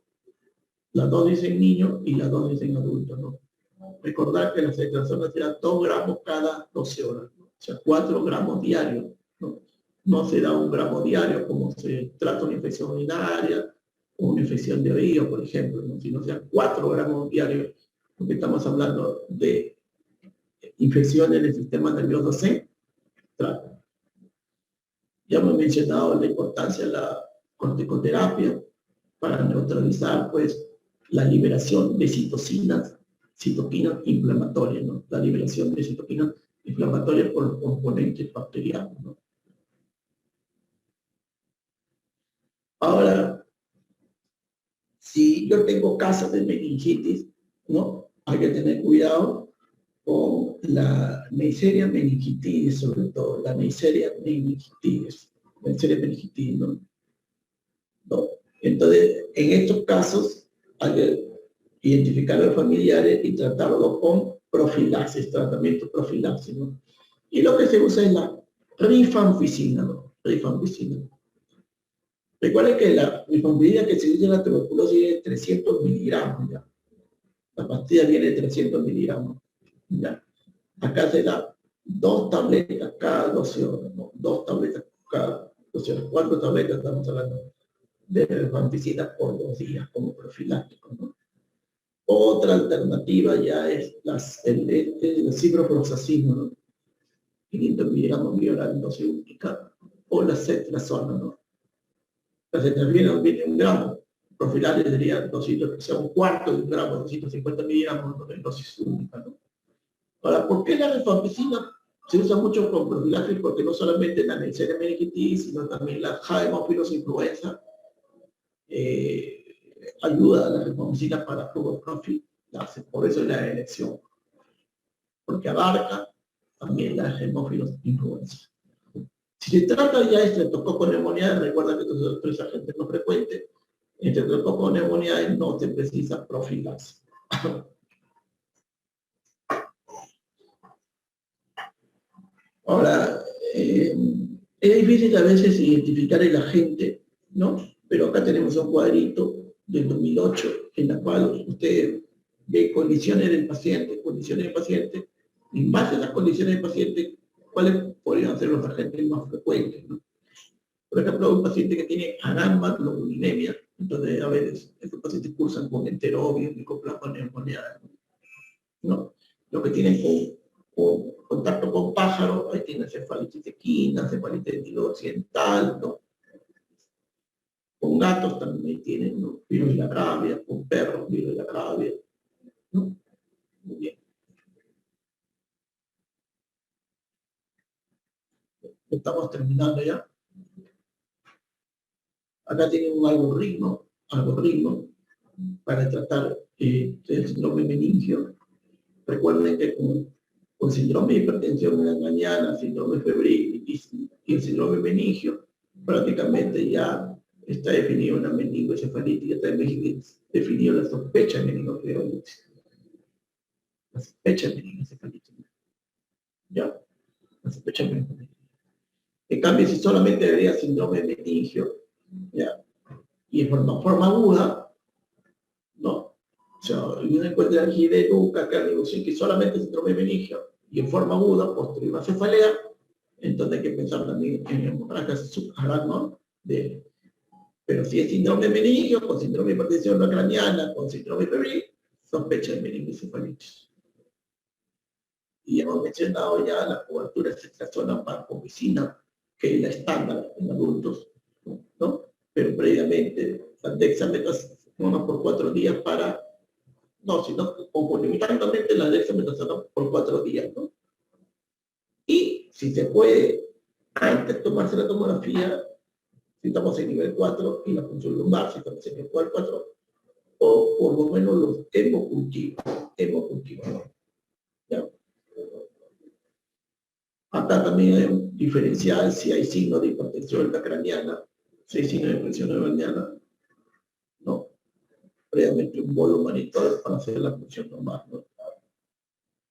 la dosis en niños y la dosis en adultos, ¿no? Recordar que la cetrazona será 2 gramos cada 12 horas, ¿no? O sea, 4 gramos diarios, ¿no? No se da 1 gramo diario como se trata una infección urinaria o una infección de oído, por ejemplo, ¿no? Sino sean 4 gramos diarios, porque estamos hablando de infecciones del sistema nervioso central. Ya hemos mencionado la importancia de la corticoterapia para neutralizar, pues, la liberación de citocinas citoquinas inflamatorias, ¿no? La liberación de citoquinas inflamatorias por los componentes bacterianos, ¿no? Ahora, si yo tengo casos de meningitis, ¿no? Hay que tener cuidado con la Neisseria meningitidis, sobre todo, la Neisseria meningitidis, ¿no? ¿No? Entonces, en estos casos, hay que identificar a los familiares y tratarlo con profilaxis, tratamiento profilaxis, ¿no? Y lo que se usa es la rifampicina, ¿no? Rifampicina. Recuerden que la rifampicina que se usa en la tuberculosis es de 300 miligramos, ¿ya? La pastilla viene de 300 miligramos, ¿ya? Acá se da 2 tabletas cada 12 horas, ¿no? 2 tabletas cada 12 horas. ¿Cuántas tabletas estamos hablando? De rifampicina por 2 días como profiláctico, ¿no? Otra alternativa ya es el ciprofloxacino, ¿no? 500 miligramos vía oral en dosis única, o la cetrazona, ¿no? La cetrazona viene 1 gramo, profiláctico sería 200, o sea, 1/4 de 1 gramo, 250 miligramos, ¿no? En dosis única, ¿no? Ahora, ¿por qué la rifampicina se usa mucho con profilaxis? Porque no solamente la Neisseria meningitidis, sino también la Haemophilus influenza, ayuda a la rifampicina para profilaxis, por eso es la elección, porque abarca también la Haemophilus influenza. Si se trata ya de estreptococo pneumoniae, recuerda que estos son los 3 agentes no frecuentes, estreptococo pneumoniae no se precisa profilaxis. Ahora, es difícil a veces identificar el agente, ¿no? Pero acá tenemos un cuadrito del 2008 en la cual usted ve condiciones del paciente, y en base a las condiciones del paciente, ¿cuáles podrían ser los agentes más frecuentes, ¿no? Por ejemplo, un paciente que tiene anamaglobulinemia, entonces a veces estos pacientes cursan con enterobio, micoplasma pneumoniae, ¿no? Los que tienen con contacto con pájaros, ahí tienen cefalitis equina, cefalitis occidental, ¿no? Con gatos también tienen, ¿no? Virus de la rabia, con perros, virus de la rabia, ¿no? Muy bien. Estamos terminando ya. Acá tienen un algoritmo para tratar el síndrome meningio. Recuerden que con síndrome de hipertensión en la mañana, síndrome febril y el síndrome meningio, prácticamente ya está definido una meningoencefalitis, ya está definido la sospecha de meningoencefalitis. La sospecha de meningoencefalitis. ¿Ya? La sospecha de meningoencefalitis. En cambio, si solamente habría síndrome meningio, ¿ya? Y en forma aguda, ¿no? O sea, uno encuentra rigidez, nuca, cardiovascular, que solamente síndrome meningio, y en forma aguda, posterior a cefalea, entonces hay que pensar también en hemorragias subcranianas, ¿no? Pero si es síndrome meningio, con síndrome de hipertensión no craneana, con síndrome febril, sospecha de meningoencefalitis. Y hemos mencionado ya la cobertura de cetrazona vancomicina, que es la estándar en adultos, ¿no? Pero previamente, la dexametasona por 4 días para, no, sino concomitantemente la dexametasona por 4 días, ¿no? Y si se puede, antes de tomarse la tomografía, si estamos en nivel 4, y la función lumbar, si estamos en nivel 4, o por lo menos los hemocultivos, ¿no? ¿Ya? Acá también hay un diferencial si hay signo de hipertensión craneana, si hay signo de hipertensión craneana, ¿no? Previamente un bolo monitor para hacer la función normal, ¿no?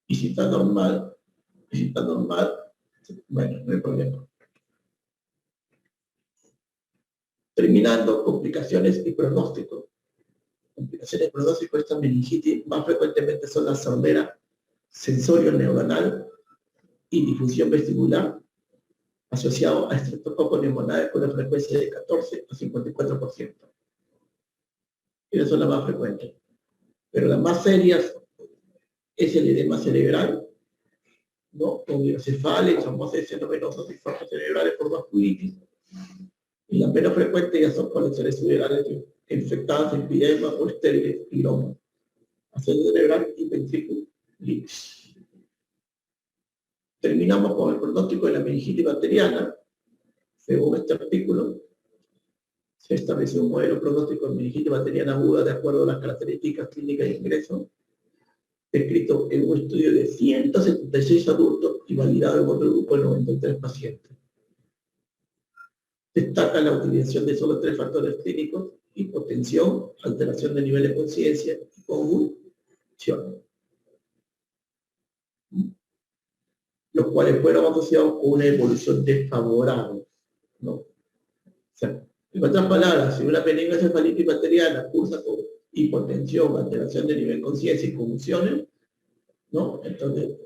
Y si está normal, bueno, no hay problema. Terminando, complicaciones y pronóstico. Complicaciones y pronóstico, esta meningitis más frecuentemente son la sordera sensorio-neuronal y difusión vestibular, asociado a estreptococo pneumoniae con una frecuencia de 14 a 54%. Esas son las más frecuentes. Pero las más serias es el edema cerebral, ¿no? Con hidrocefalia, trombosis cerebrosa, infartos cerebrales por vasculitis. Y las menos frecuentes ya son colecciones cerebrales infectadas, enfisema o esteriles, piroma. acceso cerebral y ventrículo libres. Terminamos con el pronóstico de la meningitis bacteriana. Según este artículo, se estableció un modelo pronóstico de meningitis bacteriana aguda de acuerdo a las características clínicas de ingreso, escrito en un estudio de 176 adultos y validado en otro grupo de 93 pacientes. Destaca la utilización de solo 3 factores clínicos: hipotensión, alteración del nivel de conciencia y convulsión, los cuales fueron asociados con una evolución desfavorable, ¿no? O sea, en otras palabras, si una benigna encefalitis bacteriana cursa con hipotensión, alteración del nivel de conciencia y convulsiones, ¿no? Entonces,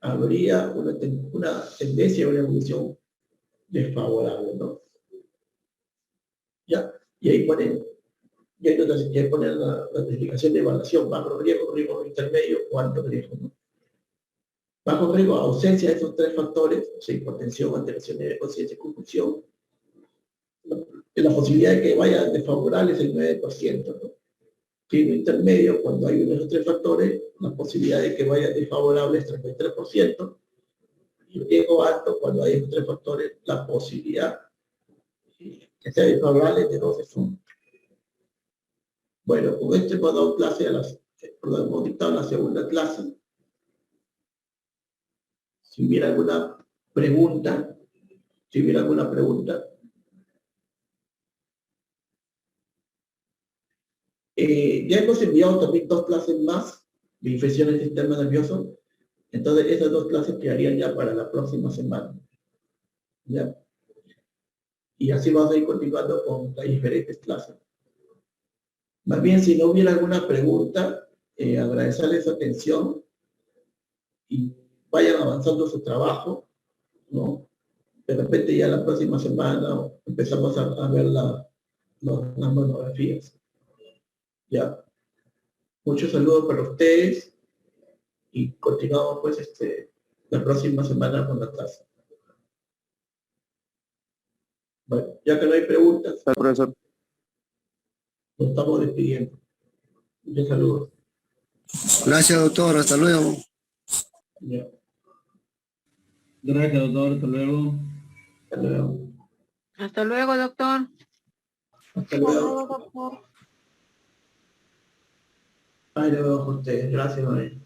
habría una tendencia a una evolución desfavorable, ¿no? ¿Ya? Y ahí ponen la clasificación de evaluación: bajo riesgo, riesgo intermedio o alto riesgo, ¿no? Bajo riesgo, ausencia de esos 3 factores, o sea, hipotensión, alteración de conciencia y convulsión. La posibilidad de que vaya desfavorable es el 9%, ¿no? Riesgo intermedio, cuando hay uno de esos 3 factores, la posibilidad de que vaya desfavorable es 33%. Y riesgo alto, cuando hay esos 3 factores, la posibilidad que sea desfavorable es de 12%. Bueno, con esto hemos dado clase hemos dictado la segunda clase. Si hubiera alguna pregunta, ya hemos enviado también 2 clases más de infecciones del sistema nervioso. Entonces, esas 2 clases quedarían ya para la próxima semana, ¿ya? Y así vamos a ir continuando con las diferentes clases. Más bien, si no hubiera alguna pregunta, agradecerles su atención y vayan avanzando su trabajo, ¿no? De repente ya la próxima semana empezamos a ver las monografías. ¿Ya? Muchos saludos para ustedes y continuamos pues la próxima semana con la clase. Bueno, ya que no hay preguntas, profesor. nos estamos despidiendo. Muchos saludos. Gracias, doctor. Hasta luego. Ya. Gracias, doctor. Hasta luego. Hasta luego. Hasta luego, doctor. Hasta luego. Ahí le veo a ustedes. Gracias, María.